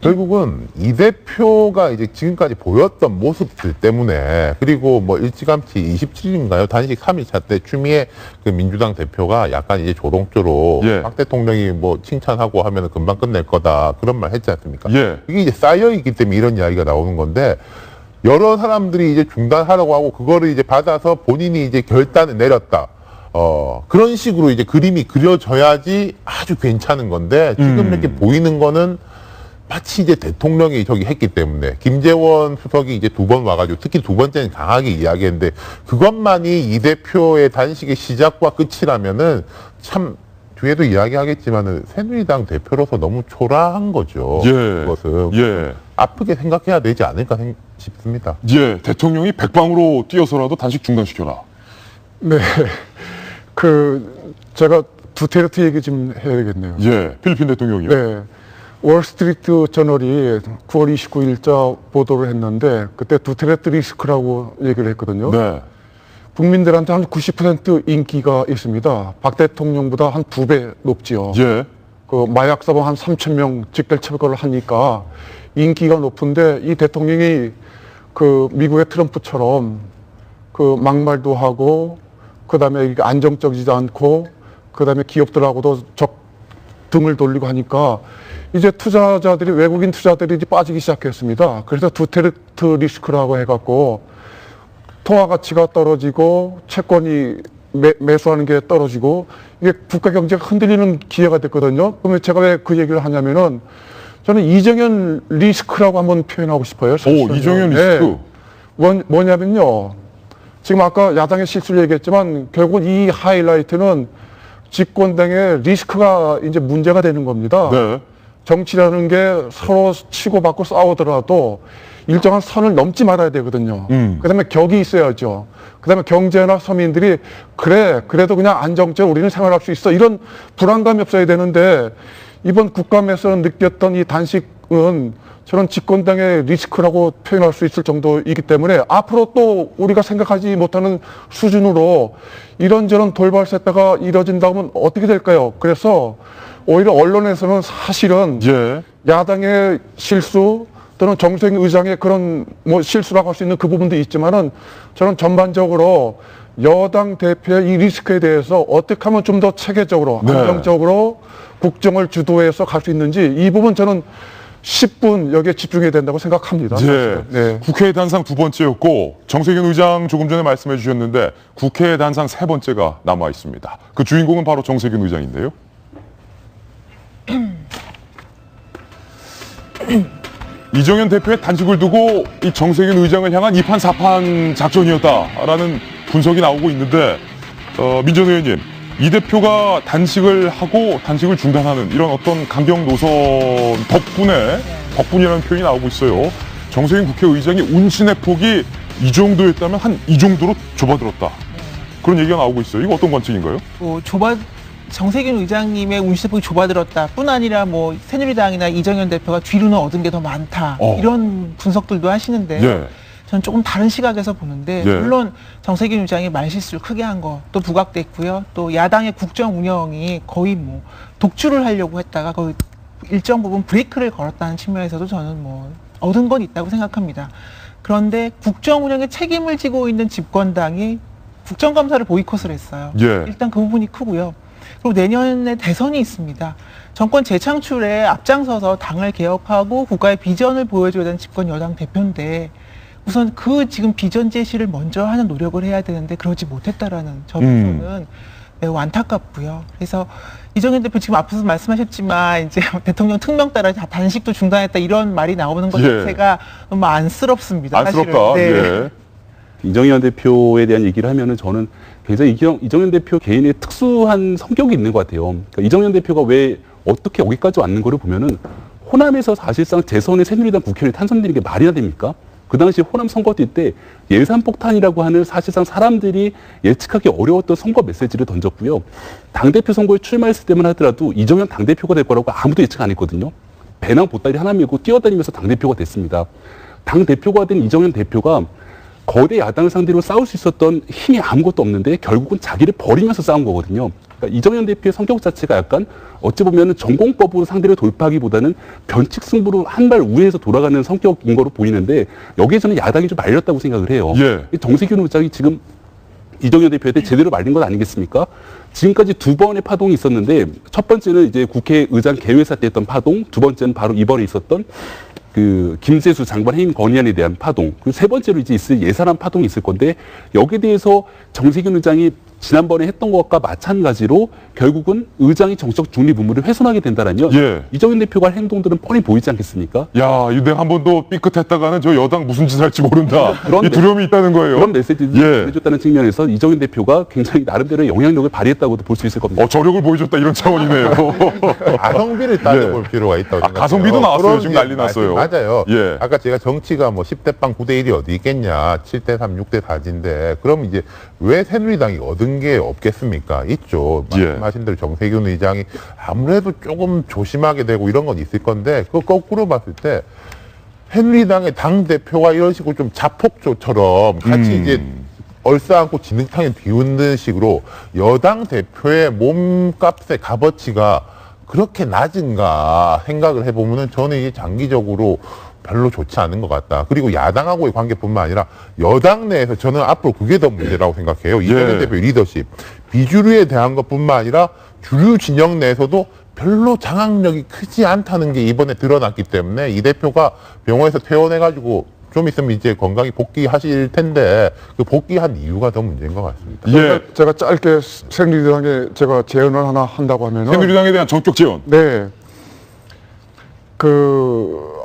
결국은 이 대표가 이제 지금까지 보였던 모습들 때문에 그리고 뭐 일찌감치 27일인가요? 단식 3일차 때 추미애 그 민주당 대표가 약간 이제 조롱조로 박 대통령이 뭐 칭찬하고 하면 금방 끝낼 거다 그런 말 했지 않습니까? 이게 이제 쌓여있기 때문에 이런 이야기가 나오는 건데 여러 사람들이 이제 중단하라고 하고 그거를 이제 받아서 본인이 이제 결단을 내렸다. 그런 식으로 이제 그림이 그려져야지 아주 괜찮은 건데 지금 이렇게 보이는 거는 마치 이제 대통령이 저기 했기 때문에 김재원 수석이 이제 2번 와가지고 특히 2번째는 강하게 이야기했는데 그것만이 이 대표의 단식의 시작과 끝이라면은 참 뒤에도 이야기하겠지만은 새누리당 대표로서 너무 초라한 거죠. 예. 그것은 예. 아프게 생각해야 되지 않을까 싶습니다. 예. 대통령이 백방으로 뛰어서라도 단식 중단시켜라. 네. 제가 두테르테 얘기 좀 해야겠네요. 예. 필리핀 대통령이요. 네. 월스트리트 저널이 9월 29일자 보도를 했는데 그때 두테르테 리스크라고 얘기를 했거든요. 네. 국민들한테 한 90% 인기가 있습니다. 박 대통령보다 한 2배 높지요. 예. 마약 사범 한 3,000명 직결 처벌을 하니까 인기가 높은데 이 대통령이 미국의 트럼프처럼 막말도 하고 그다음에 이게 안정적이지 않고 그다음에 기업들하고도 등을 돌리고 하니까 이제 외국인 투자들이 이제 빠지기 시작했습니다. 그래서 두테르트 리스크라고 해갖고 통화 가치가 떨어지고 채권이 매수하는 게 떨어지고 이게 국가 경제가 흔들리는 기회가 됐거든요. 그러면 제가 왜 그 얘기를 하냐면은 저는 이정현 리스크라고 한번 표현하고 싶어요. 사실은요. 이정현 리스크. 네. 뭐냐면요. 지금 아까 야당의 실수를 얘기했지만 결국은 이 하이라이트는 집권당의 리스크가 이제 문제가 되는 겁니다. 네. 정치라는 게 서로 치고받고 싸우더라도 일정한 선을 넘지 말아야 되거든요. 그다음에 격이 있어야죠. 그다음에 경제나 서민들이 그래도 그냥 안정적으로 우리는 생활할 수 있어 이런 불안감이 없어야 되는데 이번 국감에서 느꼈던 이 단식은 저는 집권당의 리스크라고 표현할 수 있을 정도이기 때문에 앞으로 또 우리가 생각하지 못하는 수준으로 이런저런 돌발 세타가 이뤄진다면 어떻게 될까요? 그래서 오히려 언론에서는 사실은 예. 야당의 실수 또는 정세균 의장의 그런 실수라고 할 수 있는 그 부분도 있지만은 저는 전반적으로 여당 대표의 이 리스크에 대해서 어떻게 하면 좀 더 체계적으로 안정적으로 국정을 주도해서 갈 수 있는지 이 부분 저는 10분 여기에 집중해야 된다고 생각합니다. 예. 네. 국회 단상 2번째였고 정세균 의장 조금 전에 말씀해 주셨는데 국회 단상 3번째가 남아 있습니다. 그 주인공은 바로 정세균 의장인데요. 이정현 대표의 단식을 두고 이 정세균 의장을 향한 2판 4판 작전이었다라는 분석이 나오고 있는데 민정 의원님, 이 대표가 단식을 하고 단식을 중단하는 이런 어떤 강경 노선 덕분이라는 표현이 나오고 있어요. 정세균 국회의장이 운신의 폭이 이 정도였다면 한 이 정도로 좁아들었다. 그런 얘기가 나오고 있어요. 이거 어떤 관측인가요? 정세균 의장님의 운신폭이 좁아들었다 뿐 아니라 새누리당이나 이정현 대표가 뒤로는 얻은 게 더 많다. 이런 분석들도 하시는데 예. 저는 조금 다른 시각에서 보는데 예. 물론 정세균 의장이 말실수를 크게 한 거 또 부각됐고요. 또 야당의 국정 운영이 거의 독주를 하려고 했다가 거의 일정 부분 브레이크를 걸었다는 측면에서도 저는 얻은 건 있다고 생각합니다. 그런데 국정 운영에 책임을 지고 있는 집권당이 국정감사를 보이콧을 했어요. 예. 일단 그 부분이 크고요. 그리고 내년에 대선이 있습니다. 정권 재창출에 앞장서서 당을 개혁하고 국가의 비전을 보여줘야 되는 집권 여당 대표인데 우선 지금 비전 제시를 먼저 하는 노력을 해야 되는데 그러지 못했다라는 점에서는 매우 안타깝고요. 그래서 이정현 대표 지금 앞서서 말씀하셨지만 이제 대통령 특명 따라 단식도 중단했다 이런 말이 나오는 것 자체가 너무 안쓰럽습니다. 안쓰럽다. 네. 예. 이정현 대표에 대한 얘기를 하면은 저는 굉장히 이정현 대표 개인의 특수한 성격이 있는 것 같아요. 그러니까 이정현 대표가 왜 어떻게 여기까지 왔는 거를 보면은 호남에서 사실상 재선에 새누리당 국회의원이 탄생되는 게 말이나 됩니까? 그 당시 호남 선거 때 예산 폭탄이라고 하는 사실상 사람들이 예측하기 어려웠던 선거 메시지를 던졌고요. 당대표 선거에 출마했을 때만 하더라도 이정현 당대표가 될 거라고 아무도 예측 안 했거든요. 배낭 보따리 하나 메고 뛰어다니면서 당대표가 됐습니다. 당대표가 된 이정현 대표가 거대 야당을 상대로 싸울 수 있었던 힘이 아무것도 없는데 결국은 자기를 버리면서 싸운 거거든요. 그러니까 이정현 대표의 성격 자체가 약간 어찌 보면 전공법으로 상대를 돌파하기보다는 변칙 승부로 한 발 우회해서 돌아가는 성격인 거로 보이는데 여기에 저는 야당이 좀 말렸다고 생각을 해요. 예. 정세균 의장이 지금 이정현 대표한테 제대로 말린 건 아니겠습니까? 지금까지 2번의 파동이 있었는데 첫 번째는 이제 국회의장 개회사 때 했던 파동, 두 번째는 바로 이번에 있었던 김세수 장관 해임 건의안에 대한 파동, 그리고 세 번째로 이제 있을 예산안 파동이 있을 건데 여기에 대해서 정세균 의장이 지난번에 했던 것과 마찬가지로 결국은 의장이 정치적 중립 의무를 훼손하게 된다라면 이정현 대표가 할 행동들은 뻔히 보이지 않겠습니까? 야, 이 내가 한 번 더 삐끗했다가는 저 여당 무슨 짓을 할지 모른다. 이 두려움이 있다는 거예요. 그런 메시지를 해줬다는 측면에서 이정현 대표가 굉장히 나름대로의 영향력을 발휘했다고도 볼 수 있을 겁니다. 저력을 보여줬다 이런 차원이네요. 가성비를 따져볼 필요가 있다고 생각해요. 가성비도 나왔어요. 지금 난리 났어요. 맞아요. 아까 제가 정치가 뭐 10대 빵 9대 1이 어디 있겠냐. 7대 3, 6대 4인데 그럼 이제 왜 새누리당이 얻은 게 없겠습니까? 있죠. 말씀하신 대로 정세균 의장이 아무래도 조금 조심하게 되고 이런 건 있을 건데 그거 거꾸로 봤을 때 새누리당의 당대표가 이런 식으로 좀 자폭조처럼 같이 이제 얼싸안고 진흙탕에 비웃는 식으로 여당 대표의 몸값의 값어치가 그렇게 낮은가 생각을 해보면은 저는 이게 장기적으로 별로 좋지 않은 것 같다. 그리고 야당하고의 관계뿐만 아니라 여당 내에서 저는 앞으로 그게 더 문제라고 생각해요. 이정현 대표의 리더십. 비주류에 대한 것뿐만 아니라 주류 진영 내에서도 별로 장악력이 크지 않다는 게 이번에 드러났기 때문에 이 대표가 병원에서 퇴원해가지고 좀 있으면 이제 건강히 복귀하실 텐데 그 복귀한 이유가 더 문제인 것 같습니다. 제가 짧게 새누리당에 제가 제언을 하나 한다고 하면은 새누리당에 대한 전격 제언. 네.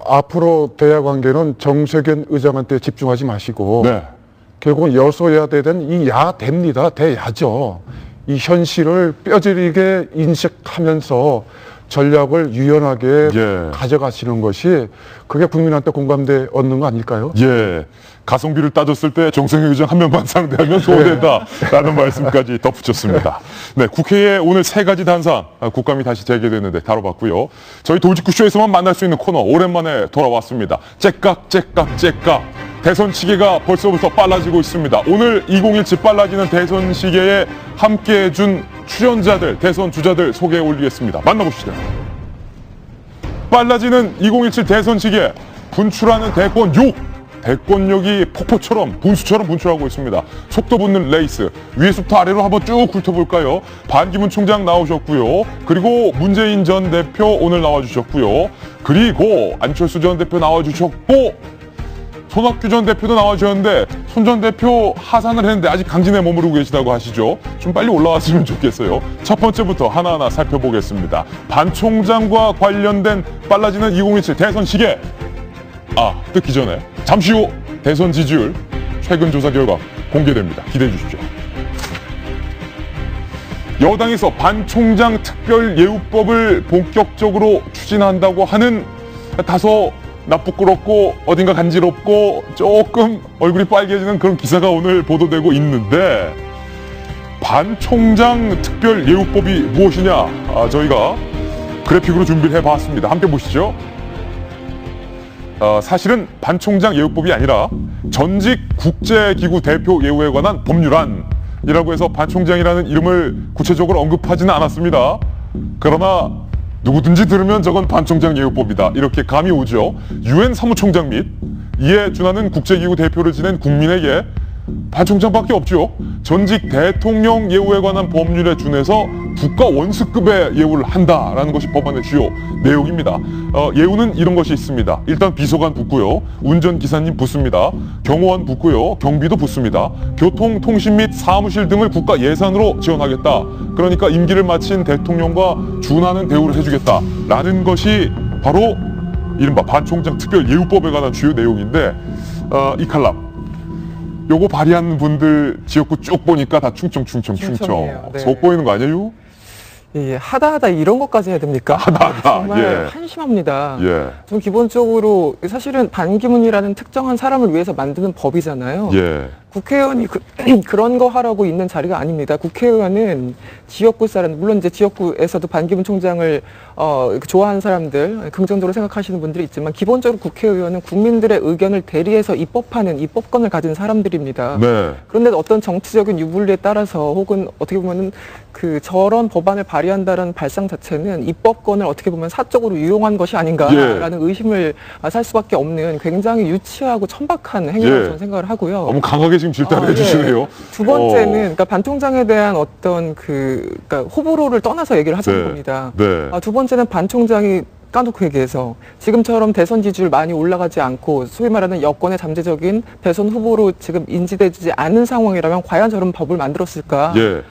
앞으로 대야 관계는 정세균 의장한테 집중하지 마시고 결국은 여소야대된 이 야대입니다. 대야죠. 이 현실을 뼈저리게 인식하면서 전략을 유연하게 가져가시는 것이 그게 국민한테 공감대 얻는 거 아닐까요? 가성비를 따졌을 때 정세균 의장 한 명만 상대하면 소홀된다라는 말씀까지 덧붙였습니다. 네, 국회에 오늘 3가지 단상 국감이 다시 재개됐는데 다뤄봤고요. 저희 돌직구쇼에서만 만날 수 있는 코너 오랜만에 돌아왔습니다. 째깍. 대선 시계가 벌써부터 빨라지고 있습니다. 오늘 2017 빨라지는 대선 시계에 함께해준 출연자들, 대선 주자들 소개해 올리겠습니다. 만나보시죠. 빨라지는 2017 대선 시계, 분출하는 대권력이 폭포처럼 분수처럼 분출하고 있습니다. 속도 붙는 레이스, 위에서부터 아래로 한번 쭉 훑어볼까요? 반기문 총장 나오셨고요. 그리고 문재인 전 대표 오늘 나와주셨고요. 그리고 안철수 전 대표 나와주셨고 손학규 전 대표도 나와주셨는데 손 전 대표 하산을 했는데 아직 강진에 머무르고 계시다고 하시죠. 좀 빨리 올라왔으면 좋겠어요. 첫 번째부터 하나하나 살펴보겠습니다. 반 총장과 관련된 빨라지는 2017 대선 시계. 듣기 전에 잠시 후 대선 지지율 최근 조사 결과 공개됩니다. 기대해 주십시오. 여당에서 반 총장 특별 예우법을 본격적으로 추진한다고 하는 다소 나쁘끄럽고 어딘가 간지럽고 조금 얼굴이 빨개지는 그런 기사가 오늘 보도되고 있는데 반 총장 특별 예우법이 무엇이냐 저희가 그래픽으로 준비를 해봤습니다. 함께 보시죠. 사실은 반 총장 예우법이 아니라 전직 국제기구 대표 예우에 관한 법률안이라고 해서 반 총장이라는 이름을 구체적으로 언급하지는 않았습니다. 그러나 누구든지 들으면 저건 반 총장 예우법이다 이렇게 감이 오죠. 유엔 사무총장 및 이에 준하는 국제기구 대표를 지낸 국민에게 반 총장밖에 없죠. 전직 대통령 예우에 관한 법률에 준해서 국가 원수급의 예우를 한다라는 것이 법안의 주요 내용입니다. 예우는 이런 것이 있습니다. 일단 비서관 붙고요. 운전기사님 붙습니다. 경호원 붙고요. 경비도 붙습니다. 교통, 통신 및 사무실 등을 국가 예산으로 지원하겠다. 그러니까 임기를 마친 대통령과 준하는 대우를 해주겠다라는 것이 바로 이른바 반 총장 특별 예우법에 관한 주요 내용인데 이 칼럼 요거 발의하는 분들 지역구 쭉 보니까 다 충청. 속 보이는 거 아니에요? 하다 이런 것까지 해야 됩니까? 정말 한심합니다. 좀 기본적으로 사실은 반기문이라는 특정한 사람을 위해서 만드는 법이잖아요. 국회의원이 그런 거 하라고 있는 자리가 아닙니다. 국회의원은 지역구 사람, 물론 이제 지역구에서도 반기문 총장을 좋아하는 사람들, 긍정적으로 생각하시는 분들이 있지만 기본적으로 국회의원은 국민들의 의견을 대리해서 입법하는 입법권을 가진 사람들입니다. 그런데 어떤 정치적인 유불리에 따라서 혹은 어떻게 보면은 저런 법안을 발의한다는 발상 자체는 입법권을 어떻게 보면 사적으로 유용한 것이 아닌가라는 의심을 살 수밖에 없는 굉장히 유치하고 천박한 행위라고 저는 생각을 하고요. 너무 강하게 지금 질타를 해주시네요. 두 번째는 그러니까 반 총장에 대한 어떤 그러니까 호불호를 떠나서 얘기를 하자는 겁니다. 두 번째는 반 총장이 까놓고 얘기해서 지금처럼 대선 지지율 많이 올라가지 않고 소위 말하는 여권의 잠재적인 대선 후보로 지금 인지되지 않은 상황이라면 과연 저런 법을 만들었을까? 예.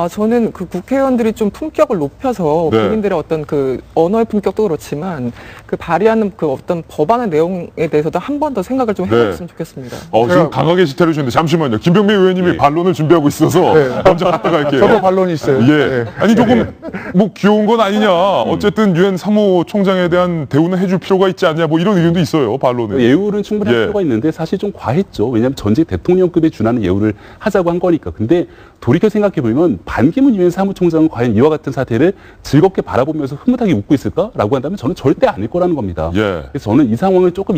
저는 그 국회의원들이 좀 품격을 높여서 네. 본인들의 어떤 그 언어의 품격도 그렇지만 그 발의하는 그 어떤 법안의 내용에 대해서도 한 번 더 생각을 좀 해봤으면 좋겠습니다. 지금 강하게 지태를 주셨는데 잠시만요. 김병민 의원님이 반론을 준비하고 있어서 먼저 갔다 갈게요. 저도 반론이 있어요. 예. 아니 조금 뭐 귀여운 건 아니냐. 어쨌든 유엔 사무총장에 대한 대우는 해줄 필요가 있지 않냐. 뭐 이런 의견도 있어요. 반론은. 예우는 충분히 할 필요가 있는데 사실 좀 과했죠. 왜냐하면 전직 대통령급에 준하는 예우를 하자고 한 거니까. 근데 돌이켜 생각해보면 반기문 유엔 사무총장은 과연 이와 같은 사태를 즐겁게 바라보면서 흐뭇하게 웃고 있을까라고 한다면 저는 절대 아닐 거라는 겁니다. 예. 그래서 저는 이 상황을 조금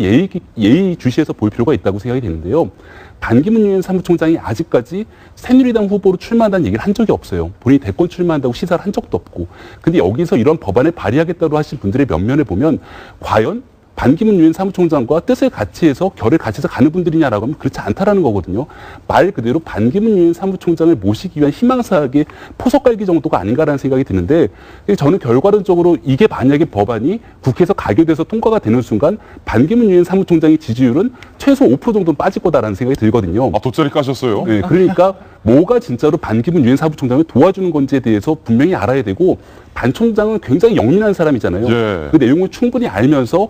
예의주시해서 볼 필요가 있다고 생각이 되는데요. 반기문 유엔 사무총장이 아직까지 새누리당 후보로 출마한다는 얘기를 한 적이 없어요. 본인이 대권 출마한다고 시사를 한 적도 없고. 근데 여기서 이런 법안을 발의하겠다고 하신 분들의 면면을 보면 과연 반기문 유엔 사무총장과 뜻을 같이 해서 결을 같이 해서 가는 분들이냐라고 하면 그렇지 않다라는 거거든요. 말 그대로 반기문 유엔 사무총장을 모시기 위한 희망사항의 포석 깔기 정도가 아닌가라는 생각이 드는데 저는 결과론적으로 이게 만약에 법안이 국회에서 가결돼서 통과가 되는 순간 반기문 유엔 사무총장의 지지율은 최소 5% 정도는 빠질 거다라는 생각이 들거든요. 돗자리 까셨어요? 네, 그러니까 뭐가 진짜로 반기문 유엔 사무총장을 도와주는 건지에 대해서 분명히 알아야 되고 반 총장은 굉장히 영린한 사람이잖아요. 예. 그 내용을 충분히 알면서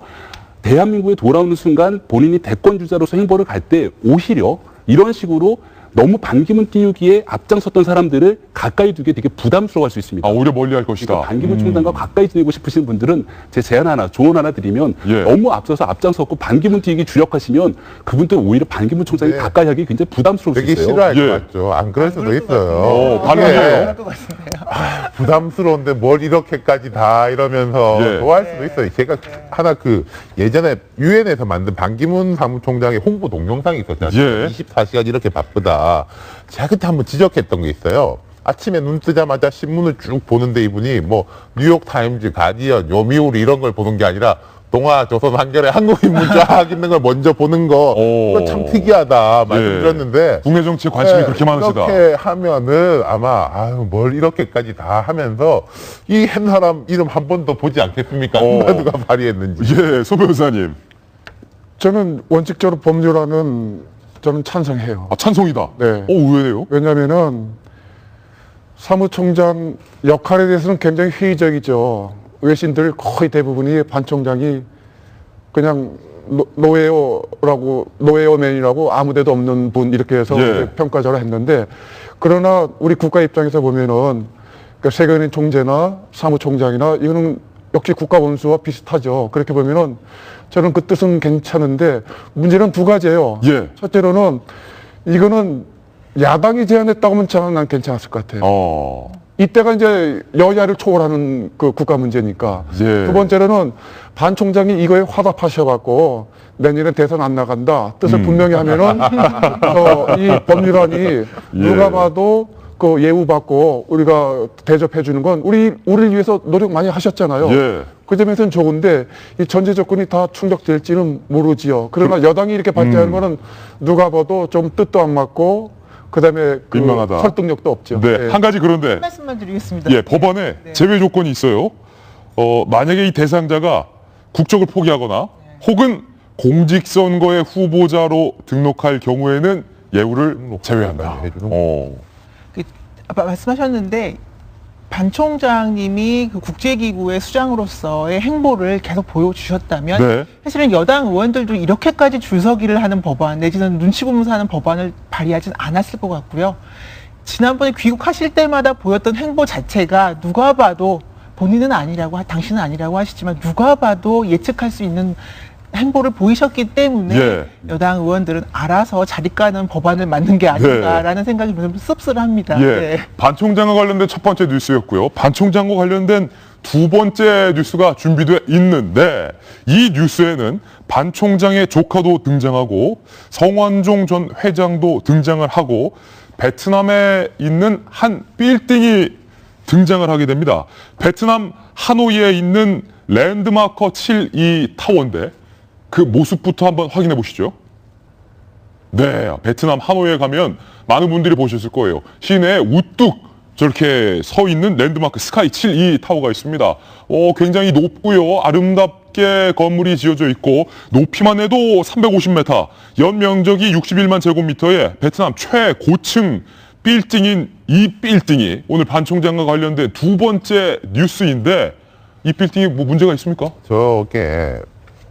대한민국에 돌아오는 순간 본인이 대권 주자로서 행보를 갈 때 오히려 이런 식으로 너무 반기문 띄우기에 앞장섰던 사람들을 가까이 두기에 되게 부담스러워할 수 있습니다. 오히려 멀리할 것이다. 그러니까 반기문 총장과 가까이 지내고 싶으신 분들은 제 제안 하나, 조언 하나 드리면 너무 앞서서 앞장섰고 반기문 띄우기 주력하시면 그분들은 오히려 반기문 총장이 가까이 하기 굉장히 부담스러울 수 있어요. 되게 싫어할 것 같죠. 안 그럴 수도 있어요. 반론이에요. 부담스러운데 뭘 이렇게까지 다 이러면서 좋아할 수도 있어요. 제가 하나 예전에 유엔에서 만든 반기문 사무총장의 홍보 동영상이 있었잖아요. 24시간 이렇게 바쁘다. 제가 그때 한번 지적했던 게 있어요. 아침에 눈 뜨자마자 신문을 쭉 보는데 이분이 뭐 뉴욕타임즈, 가디언, 요미우리 이런 걸 보는 게 아니라 동아, 조선, 한겨레, 한국인문 쫙 있는 걸 먼저 보는 거 그거 참 특이하다 말씀드렸는데 국내 정치에 관심이 그렇게 많으시다. 이렇게 하면은 아마 뭘 이렇게까지 다 하면서 이 한 사람 이름 한 번 더 보지 않겠습니까? 누가 발의했는지. 소 변호사님. 저는 원칙적으로 법률안은 저는 찬성해요. 찬성이다. 네. 의외네요. 왜냐면은 사무총장 역할에 대해서는 굉장히 회의적이죠. 외신들 거의 대부분이 반 총장이 그냥 노웨어맨이라고 아무데도 없는 분 이렇게 해서 평가절하 했는데 그러나 우리 국가 입장에서 보면은 세계은행 총재나 사무총장이나 이거는 역시 국가원수와 비슷하죠. 그렇게 보면은 저는 그 뜻은 괜찮은데 문제는 두 가지예요. 첫째로는 이거는 야당이 제안했다고 하면 저는 난 괜찮았을 것 같아요. 이때가 이제 여야를 초월하는 그 국가 문제니까. 두 번째로는 반 총장이 이거에 화답하셔갖고 내년에 대선 안 나간다. 뜻을 분명히 하면은 이 법률안이 누가 봐도 그 예우받고 우리가 대접해 주는 건 우리를 위해서 노력 많이 하셨잖아요. 그 점에서는 좋은데 이 전제 조건이 다 충족될지는 모르지요. 그러나 여당이 이렇게 발제하는 거는 누가 봐도 좀 뜻도 안 맞고 그다음에 민망하다. 설득력도 없죠. 한 가지 그런데 말씀만 드리겠습니다. 법안에 제외 조건이 있어요. 만약에 이 대상자가 국적을 포기하거나 혹은 공직선거의 후보자로 등록할 경우에는 예우를 제외한다. 아까 말씀하셨는데 반 총장님이 그 국제기구의 수장으로서의 행보를 계속 보여주셨다면 사실은 여당 의원들도 이렇게까지 줄서기를 하는 법안 내지는 눈치 보면서 하는 법안을 발의하진 않았을 것 같고요. 지난번에 귀국하실 때마다 보였던 행보 자체가 누가 봐도 본인은 아니라고 당신은 아니라고 하시지만 누가 봐도 예측할 수 있는 행보를 보이셨기 때문에 여당 의원들은 알아서 자리까는 법안을 만든 게 아닌가라는 생각이 좀 씁쓸합니다. 반 총장과 관련된 첫 번째 뉴스였고요. 반 총장과 관련된 두 번째 뉴스가 준비되어 있는데 이 뉴스에는 반 총장의 조카도 등장하고 성완종 전 회장도 등장을 하고 베트남에 있는 한 빌딩이 등장을 하게 됩니다. 베트남 하노이에 있는 랜드마커 72 타워인데 그 모습부터 한번 확인해 보시죠. 베트남 하노이에 가면 많은 분들이 보셨을 거예요. 시내에 우뚝 저렇게 서 있는 랜드마크 스카이 7 이 타워가 있습니다. 굉장히 높고요. 아름답게 건물이 지어져 있고 높이만 해도 350m, 연면적이 61만 제곱미터의 베트남 최고층 빌딩인 이 빌딩이 오늘 반 총장과 관련된 두 번째 뉴스인데 이 빌딩이 뭐 문제가 있습니까? 저게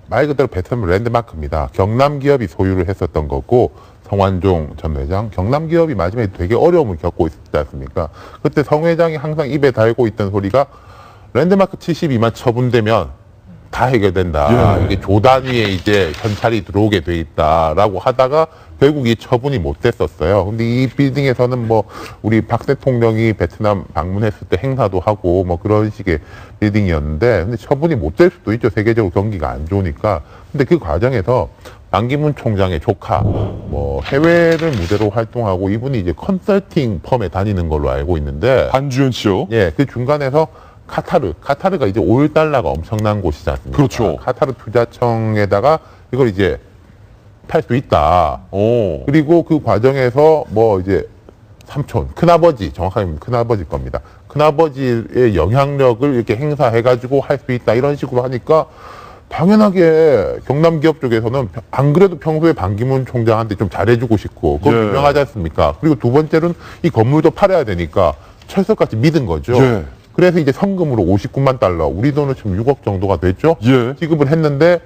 말 그대로 베트남 랜드마크입니다. 경남 기업이 소유를 했었던 거고 성완종 전 회장, 경남 기업이 마지막에 되게 어려움을 겪고 있었지 않습니까? 그때 성 회장이 항상 입에 달고 있던 소리가 랜드마크 72만 처분되면 다 해결된다. 이게 조 단위에 이제 현찰이 들어오게 돼 있다라고 하다가 결국 이 처분이 못 됐었어요. 근데 이 빌딩에서는 뭐 우리 박 대통령이 베트남 방문했을 때 행사도 하고 뭐 그런 식의 빌딩이었는데 근데 처분이 못 될 수도 있죠. 세계적으로 경기가 안 좋으니까. 근데 그 과정에서 반기문 총장의 조카, 뭐 해외를 무대로 활동하고 이분이 이제 컨설팅 펌에 다니는 걸로 알고 있는데 반주현 씨요? 예, 그 중간에서 카타르가 이제 오일 달러가 엄청난 곳이지 않습니까? 그렇죠. 카타르 투자청에다가 이걸 이제 팔 수 있다. 그리고 그 과정에서 뭐 이제 삼촌, 큰아버지, 정확하게 큰아버지 겁니다. 큰아버지의 영향력을 이렇게 행사해가지고 할 수 있다. 이런 식으로 하니까 당연하게 경남 기업 쪽에서는 안 그래도 평소에 반기문 총장한테 좀 잘해주고 싶고 그건 유명하지 않습니까? 그리고 두 번째로는 이 건물도 팔아야 되니까 철석같이 믿은 거죠. 그래서 이제 성금으로 59만 달러, 우리 돈으로 지금 6억 정도가 됐죠? 지급을 했는데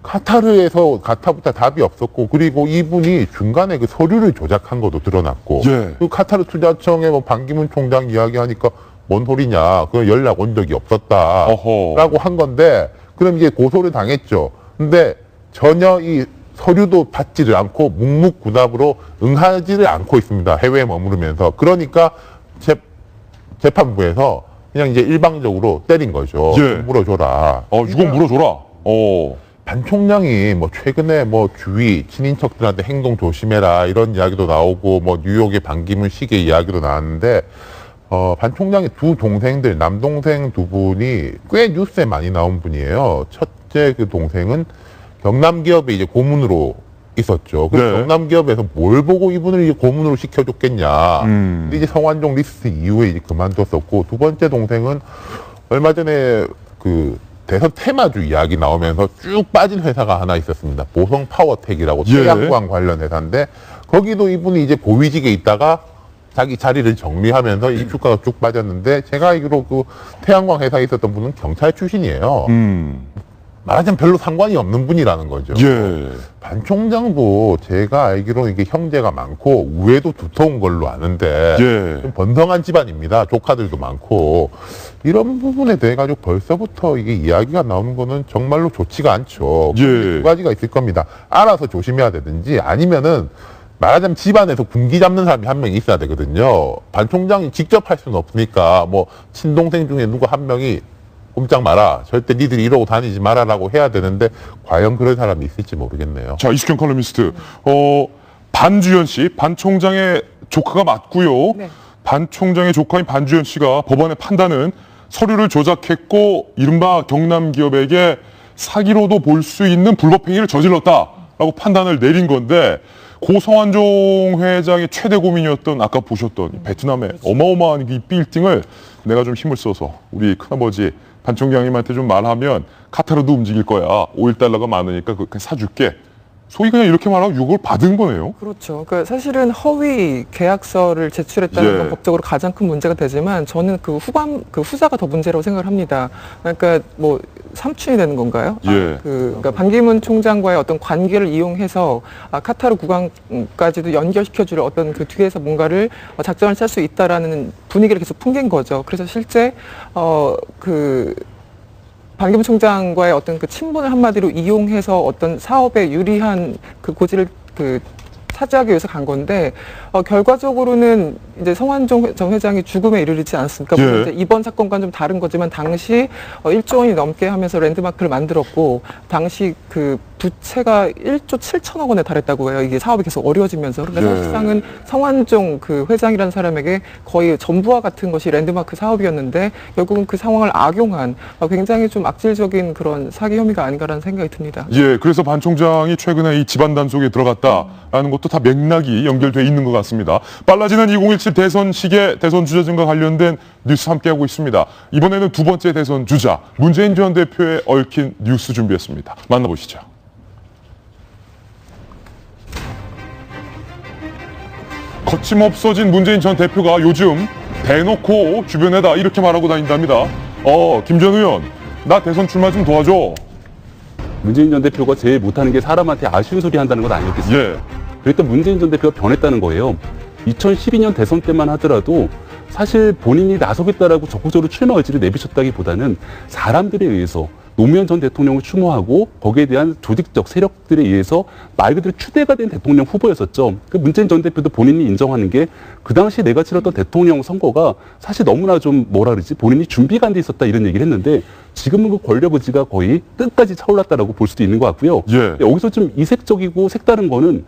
카타르부터 답이 없었고 그리고 이분이 중간에 그 서류를 조작한 것도 드러났고 그 카타르 투자청에 뭐 반기문 총장 이야기하니까 뭔 소리냐, 그 연락 온 적이 없었다라고 한 건데 그럼 이제 고소를 당했죠. 근데 전혀 이 서류도 받지를 않고 묵묵부답으로 응하지를 않고 있습니다. 해외에 머무르면서. 그러니까 재판부에서 그냥 이제 일방적으로 때린 거죠. 물어줘라. 6억 물어줘라. 반 총장이 뭐 최근에 뭐 주위 친인척들한테 행동 조심해라 이런 이야기도 나오고 뭐 뉴욕의 반기문 시계 이야기도 나왔는데 반 총장의 두 동생들, 남동생 두 분이 꽤 뉴스에 많이 나온 분이에요. 첫째 그 동생은 경남 기업에 이제 고문으로 있었죠. 그래서 경남 기업에서 뭘 보고 이분을 이제 고문으로 시켜줬겠냐. 근데 이제 성완종 리스트 이후에 이제 그만뒀었고, 두 번째 동생은 얼마 전에 그 대선 테마주 이야기 나오면서 쭉 빠진 회사가 하나 있었습니다. 보성 파워텍이라고 태양광 관련 회사인데 거기도 이분이 이제 고위직에 있다가 자기 자리를 정리하면서 이 주가가 쭉 빠졌는데, 제가 알기로 그 태양광 회사에 있었던 분은 경찰 출신이에요. 말하자면 별로 상관이 없는 분이라는 거죠. 반 총장도 제가 알기로 이게 형제가 많고 우애도 두터운 걸로 아는데 좀 번성한 집안입니다. 조카들도 많고. 이런 부분에 대해 가지고 벌써부터 이게 이야기가 나오는 거는 정말로 좋지가 않죠. 두 가지가 있을 겁니다. 알아서 조심해야 되든지, 아니면은 말하자면 집안에서 군기 잡는 사람이 한 명 있어야 되거든요. 반 총장이 직접 할 수는 없으니까 뭐 친동생 중에 누구 한 명이 꼼짝 마라, 절대 니들이 이러고 다니지 마라라고 해야 되는데 과연 그런 사람이 있을지 모르겠네요. 자, 이숙현 칼럼니스트, 반주현 씨, 반 총장의 조카가 맞고요. 반 총장의 조카인 반주현 씨가 법원의 판단은 서류를 조작했고 이른바 경남 기업에게 사기로도 볼 수 있는 불법 행위를 저질렀다라고 판단을 내린 건데, 고 성완종 회장의 최대 고민이었던 아까 보셨던 베트남의 어마어마한 이 빌딩을 내가 좀 힘을 써서 우리 큰아버지 반 총장님한테 좀 말하면 카타르도 움직일 거야. 5.1달러가 많으니까 그냥 사줄게. 소위 그냥 이렇게 말하고 6억을 받은 거네요. 그렇죠. 그러니까 사실은 허위 계약서를 제출했다는 건 법적으로 가장 큰 문제가 되지만, 저는 그 후자가 더 문제라고 생각을 합니다. 그러니까 뭐 삼촌이 되는 건가요? 그러니까 반기문 총장과의 어떤 관계를 이용해서 카타르 국왕까지도 연결시켜줄 어떤 그 뒤에서 뭔가를 작전을 짤 수 있다라는 분위기를 계속 풍긴 거죠. 그래서 실제 반기문 총장과의 어떤 그 친분을 한마디로 이용해서 어떤 사업에 유리한 그 고지를 차지하기 위해서 간 건데, 결과적으로는 이제 성완종 전 회장이 죽음에 이르르지 않습니까? 물론 이제 이번 사건과는 좀 다른 거지만, 당시 1조 원이 넘게 하면서 랜드마크를 만들었고, 당시 그 부채가 1조 7천억 원에 달했다고 해요. 이게 사업이 계속 어려워지면서. 그런데 예. 사실상은 성완종 그 회장이라는 사람에게 거의 전부와 같은 것이 랜드마크 사업이었는데 결국은 그 상황을 악용한 굉장히 좀 악질적인 그런 사기 혐의가 아닌가라는 생각이 듭니다. 예, 그래서 반 총장이 최근에 이 집안 단속에 들어갔다라는 것도 다 맥락이 연결돼 있는 것 같습니다. 빨라지는 2017 대선 시계 대선 주자증과 관련된 뉴스 함께하고 있습니다. 이번에는 두 번째 대선 주자 문재인 전 대표에 얽힌 뉴스 준비했습니다. 만나보시죠. 거침없어진 문재인 전 대표가 요즘 대놓고 주변에다 이렇게 말하고 다닌답니다. 김 전 의원, 나 대선 출마 좀 도와줘. 문재인 전 대표가 제일 못하는 게 사람한테 아쉬운 소리 한다는 건 아니었겠어요. 예. 그랬던 문재인 전 대표가 변했다는 거예요. 2012년 대선 때만 하더라도 사실 본인이 나서겠다라고 적극적으로 출마 의지를 내비쳤다기보다는 사람들에 의해서 노무현 전 대통령을 추모하고 거기에 대한 조직적 세력들에 의해서 말 그대로 추대가 된 대통령 후보였었죠. 그 문재인 전 대표도 본인이 인정하는 게 그 당시 내가 치렀던 대통령 선거가 사실 너무나 좀 뭐라 그러지 본인이 준비가 안 돼 있었다 이런 얘기를 했는데 지금은 그 권력 의지가 거의 끝까지 차올랐다라고 볼 수도 있는 것 같고요. 예. 여기서 좀 이색적이고 색다른 거는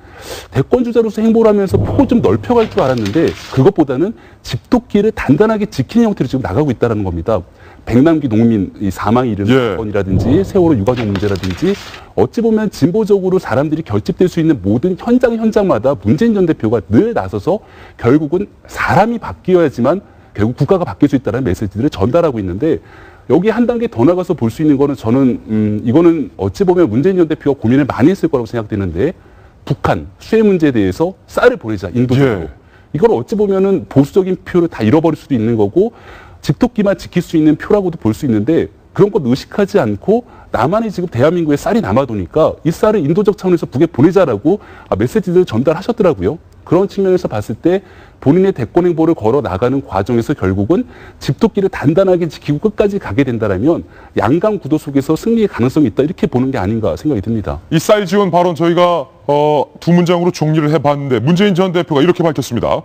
대권 주자로서 행보를 하면서 폭을 좀 넓혀갈 줄 알았는데 그것보다는 집도끼를 단단하게 지키는 형태로 지금 나가고 있다는 겁니다. 백남기 농민 이 사망 이른 사건이라든지 세월호 유가족 문제라든지 어찌 보면 진보적으로 사람들이 결집될 수 있는 모든 현장마다 문재인 전 대표가 늘 나서서 결국은 사람이 바뀌어야지만 결국 국가가 바뀔 수 있다는 메시지들을 전달하고 있는데 여기 한 단계 더 나가서 볼 수 있는 거는 저는 이거는 어찌 보면 문재인 전 대표가 고민을 많이 했을 거라고 생각되는데 북한 수해 문제에 대해서 쌀을 보내자 인도적으로 예. 이걸 어찌 보면은 보수적인 표를 다 잃어버릴 수도 있는 거고 집토끼만 지킬 수 있는 표라고도 볼 수 있는데 그런 것 의식하지 않고 나만이 지금 대한민국에 쌀이 남아도니까 이 쌀을 인도적 차원에서 북에 보내자라고 메시지를 전달하셨더라고요. 그런 측면에서 봤을 때 본인의 대권 행보를 걸어 나가는 과정에서 결국은 집토끼를 단단하게 지키고 끝까지 가게 된다면 양강 구도 속에서 승리의 가능성이 있다 이렇게 보는 게 아닌가 생각이 듭니다. 이 쌀 지원 발언 저희가 두 문장으로 정리를 해봤는데 문재인 전 대표가 이렇게 밝혔습니다.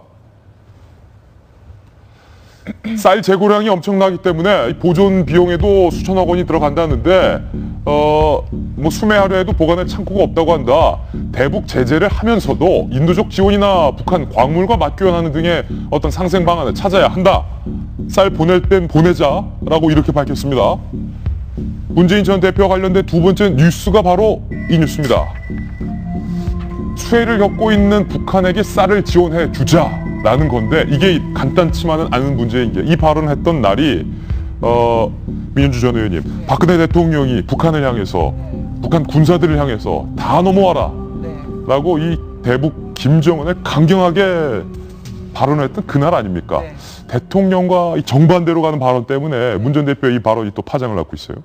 쌀 재고량이 엄청나기 때문에 보존 비용에도 수천억 원이 들어간다는데 뭐 수매하려 해도 보관할 창고가 없다고 한다. 대북 제재를 하면서도 인도적 지원이나 북한 광물과 맞교환하는 등의 어떤 상생 방안을 찾아야 한다. 쌀 보낼 땐 보내자라고 이렇게 밝혔습니다. 문재인 전 대표와 관련된 두 번째 뉴스가 바로 이 뉴스입니다. 수해를 겪고 있는 북한에게 쌀을 지원해 주자라는 건데 이게 간단치만은 않은 문제인 게 이 발언을 했던 날이 민현주 전 의원님 박근혜 대통령이 북한을 향해서 북한 군사들을 향해서 다 넘어와라 라고 이 대북 김정은을 강경하게 발언했던 그날 아닙니까? 네. 대통령과 이 정반대로 가는 발언 때문에 문 전 대표의 이 발언이 또 파장을 낳고 있어요.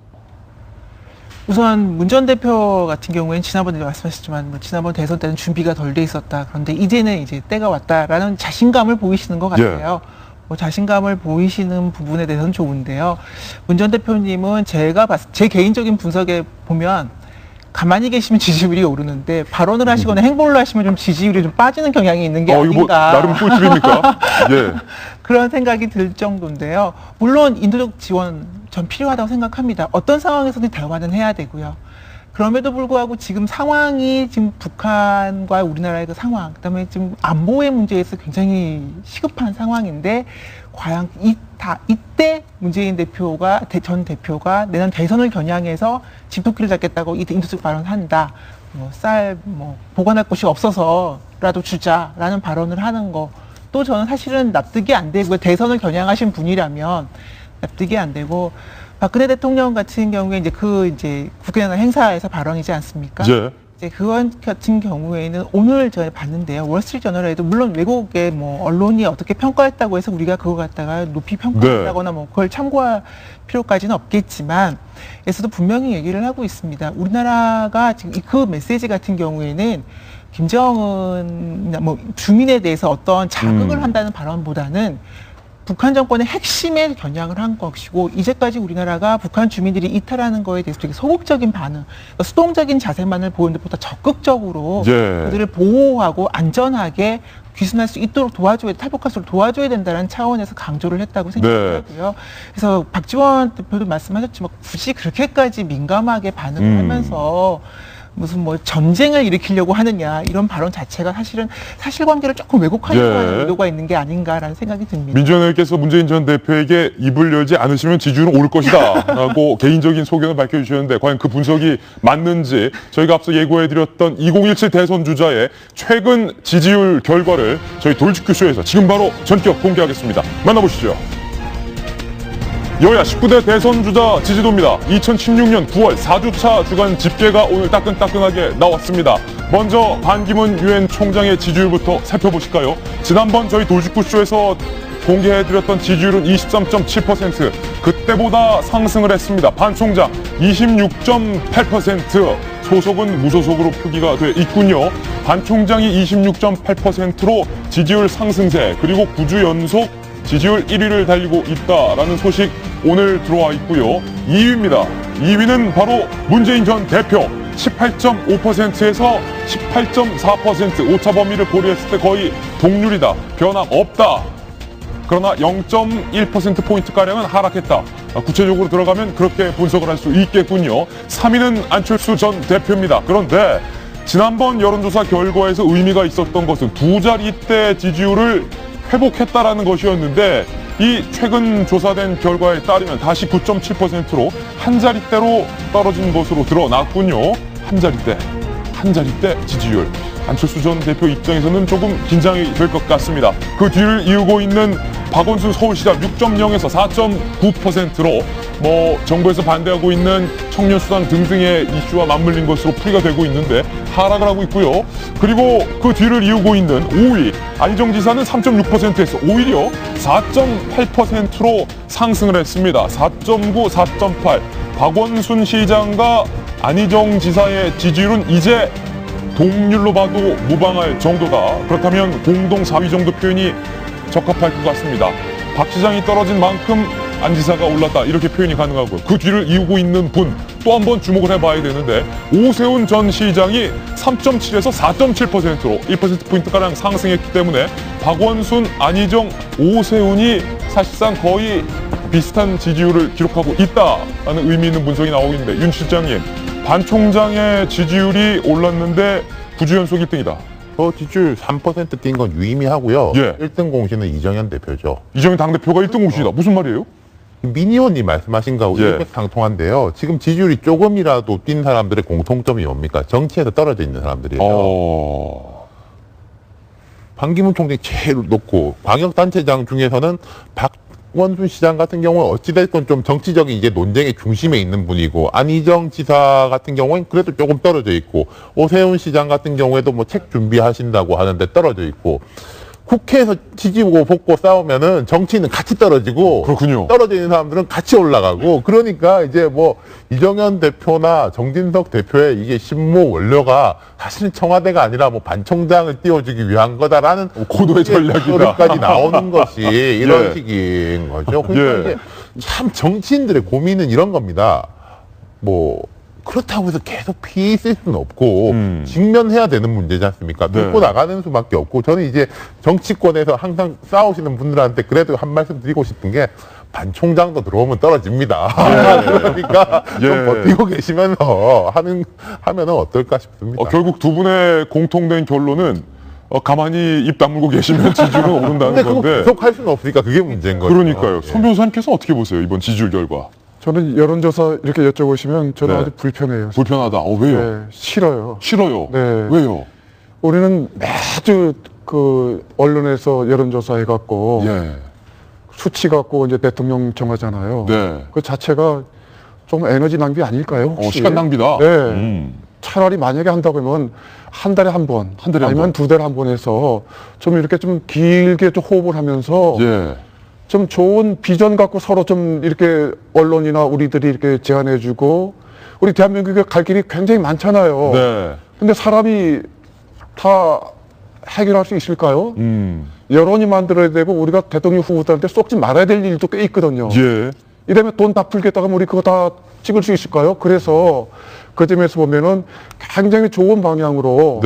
우선 문 전 대표 같은 경우에는 지난번에 말씀하셨지만 지난번 대선 때는 준비가 덜 돼 있었다. 그런데 이제는 이제 때가 왔다라는 자신감을 보이시는 것 같아요. 뭐 자신감을 보이시는 부분에 대해서는 좋은데요. 문 전 대표님은 제 개인적인 분석에 보면 가만히 계시면 지지율이 오르는데 발언을 하시거나 행보를 하시면 좀 지지율이 좀 빠지는 경향이 있는 게 아닌가. 이거 뭐 나름 꿀팁입니까? 예. 그런 생각이 들 정도인데요. 물론 인도적 지원 전 필요하다고 생각합니다. 어떤 상황에서든 대화는 해야 되고요. 그럼에도 불구하고 지금 상황이 지금 북한과 우리나라의 그 상황, 그다음에 지금 안보의 문제에서 굉장히 시급한 상황인데 과연 이때 문재인 대표가 전 대표가 내년 대선을 겨냥해서 집토끼를 잡겠다고 이 인도적 발언을 한다. 쌀 보관할 곳이 없어서라도 주자라는 발언을 하는 거. 또 저는 사실은 납득이 안 되고요. 대선을 겨냥하신 분이라면 납득이 안 되고 박근혜 대통령 같은 경우에 이제 국회의원 행사에서 발언이지 않습니까? 예. 이제 그건 같은 경우에는 오늘 제가 봤는데요. 월스트리트저널에도 물론 외국의 언론이 어떻게 평가했다고 해서 우리가 그거 갖다가 높이 평가했다거나 그걸 참고할 필요까지는 없겠지만 에서도 분명히 얘기를 하고 있습니다. 우리나라가 지금 그 메시지 같은 경우에는 김정은 주민에 대해서 어떤 자극을 한다는 발언보다는 북한 정권의 핵심에 겨냥을 한 것이고 이제까지 우리나라가 북한 주민들이 이탈하는 거에 대해서 되게 소극적인 반응, 그러니까 수동적인 자세만을 보이는 것보다 적극적으로 그들을 보호하고 안전하게 귀순할 수 있도록 도와줘야, 탈북할 수 있도록 도와줘야 된다는 차원에서 강조를 했다고 생각하고요. 그래서 박지원 대표도 말씀하셨지만 굳이 그렇게까지 민감하게 반응을 하면서 무슨 뭐 전쟁을 일으키려고 하느냐 이런 발언 자체가 사실은 사실관계를 조금 왜곡하려고 하는 의도가 있는 게 아닌가라는 생각이 듭니다. 민주연합께서 문재인 전 대표에게 입을 열지 않으시면 지지율은 오를 것이다 라고 개인적인 소견을 밝혀주셨는데 과연 그 분석이 맞는지 저희가 앞서 예고해드렸던 2017 대선 주자의 최근 지지율 결과를 저희 돌직구쇼에서 지금 바로 전격 공개하겠습니다. 만나보시죠. 여야 19대 대선 주자 지지도입니다. 2016년 9월 4주차 주간 집계가 오늘 따끈따끈하게 나왔습니다. 먼저 반기문 유엔 총장의 지지율부터 살펴보실까요? 지난번 저희 돌직구쇼에서 공개해드렸던 지지율은 23.7%, 그때보다 상승을 했습니다. 반 총장 26.8%, 소속은 무소속으로 표기가 돼 있군요. 반 총장이 26.8%로 지지율 상승세, 그리고 9주 연속 지지율 1위를 달리고 있다라는 소식 오늘 들어와 있고요. 2위입니다. 2위는 바로 문재인 전 대표 18.5%에서 18.4%, 오차 범위를 고려했을 때 거의 동률이다. 변함 없다. 그러나 0.1%포인트가량은 하락했다. 구체적으로 들어가면 그렇게 분석을 할 수 있겠군요. 3위는 안철수 전 대표입니다. 그런데 지난번 여론조사 결과에서 의미가 있었던 것은 두 자릿대 지지율을 회복했다라는 것이었는데 이 최근 조사된 결과에 따르면 다시 9.7%로 한 자릿대로 떨어진 것으로 드러났군요. 한 자릿대 지지율. 안철수 전 대표 입장에서는 조금 긴장이 될 것 같습니다. 그 뒤를 이루고 있는 박원순 서울시장 6.0에서 4.9%로 정부에서 반대하고 있는 청년수당 등등의 이슈와 맞물린 것으로 풀이가 되고 있는데 하락을 하고 있고요. 그리고 그 뒤를 이루고 있는 5위 안희정 지사는 3.6%에서 오히려 4.8%로 상승을 했습니다. 4.9, 4.8. 박원순 시장과 안희정 지사의 지지율은 이제 동률로 봐도 무방할 정도다. 그렇다면 공동 4위 정도 표현이 적합할 것 같습니다. 박 시장이 떨어진 만큼 안 지사가 올랐다 이렇게 표현이 가능하고요. 그 뒤를 이루고 있는 분 또 한 번 주목을 해봐야 되는데 오세훈 전 시장이 3.7에서 4.7%로 1%포인트가량 상승했기 때문에 박원순, 안희정, 오세훈이 사실상 거의 비슷한 지지율을 기록하고 있다라는 의미 있는 분석이 나오고 있는데 윤 실장님, 반 총장의 지지율이 올랐는데 9주 연속 1등이다. 지지율 3% 뛴 건 유의미하고요. 1등 공신은 이정현 대표죠. 이정현 당대표가 1등 공신이다. 무슨 말이에요? 민 의원님 말씀하신 거하고 일맥상통한데요. 지금 지지율이 조금이라도 뛴 사람들의 공통점이 뭡니까? 정치에서 떨어져 있는 사람들이에요. 반기문 총장이 제일 높고 광역단체장 중에서는 박원순 시장 같은 경우는 어찌됐건 좀 정치적인 이제 논쟁의 중심에 있는 분이고 안희정 지사 같은 경우는 그래도 조금 떨어져 있고 오세훈 시장 같은 경우에도 뭐 책 준비하신다고 하는데 떨어져 있고 국회에서 지지고 볶고 싸우면은 정치인은 같이 떨어지고 그렇군요. 떨어져 있는 사람들은 같이 올라가고 그러니까 이제 이정현 대표나 정진석 대표의 이게 심모 원료가 사실은 청와대가 아니라 반 총장을 띄워주기 위한 거다라는 고도의 전략이다. 까지 나오는 것이 이런 식인 거죠. 그러니까 이제 참 정치인들의 고민은 이런 겁니다. 그렇다고 해서 계속 피해 있을 수는 없고 직면해야 되는 문제지 않습니까? 밀고 나가는 수밖에 없고 저는 이제 정치권에서 항상 싸우시는 분들한테 그래도 한 말씀 드리고 싶은 게 반 총장도 들어오면 떨어집니다. 그러니까 좀 버티고 계시면서 하면은 어떨까 싶습니다. 결국 두 분의 공통된 결론은 가만히 입 다물고 계시면 지지율은 오른다는 건데 계속 할 수는 없으니까 그게 문제인 거죠. 그러니까요. 손 변호사님께서 어떻게 보세요? 이번 지지율 결과. 저는 여론조사 이렇게 여쭤보시면 저는 아주 불편해요. 불편하다. 왜요? 네, 싫어요. 싫어요? 네. 왜요? 우리는 매주 언론에서 여론조사 해갖고 수치 갖고 이제 대통령 정하잖아요. 그 자체가 좀 에너지 낭비 아닐까요? 혹시? 시간 낭비다? 네. 차라리 만약에 한다고 하면 한 달에 한 번, 아니면 두 달에 한 번 해서 좀 이렇게 좀 길게 좀 호흡을 하면서 좀 좋은 비전 갖고 서로 좀 이렇게 언론이나 우리들이 이렇게 제안해주고 우리 대한민국에 갈 길이 굉장히 많잖아요. 근데 사람이 다 해결할 수 있을까요? 여론이 만들어야 되고 우리가 대통령 후보들한테 쏟지 말아야 될 일도 꽤 있거든요. 이러면 돈 다 풀겠다고 하면 우리 그거 다 찍을 수 있을까요? 그래서 그 점에서 보면은 굉장히 좋은 방향으로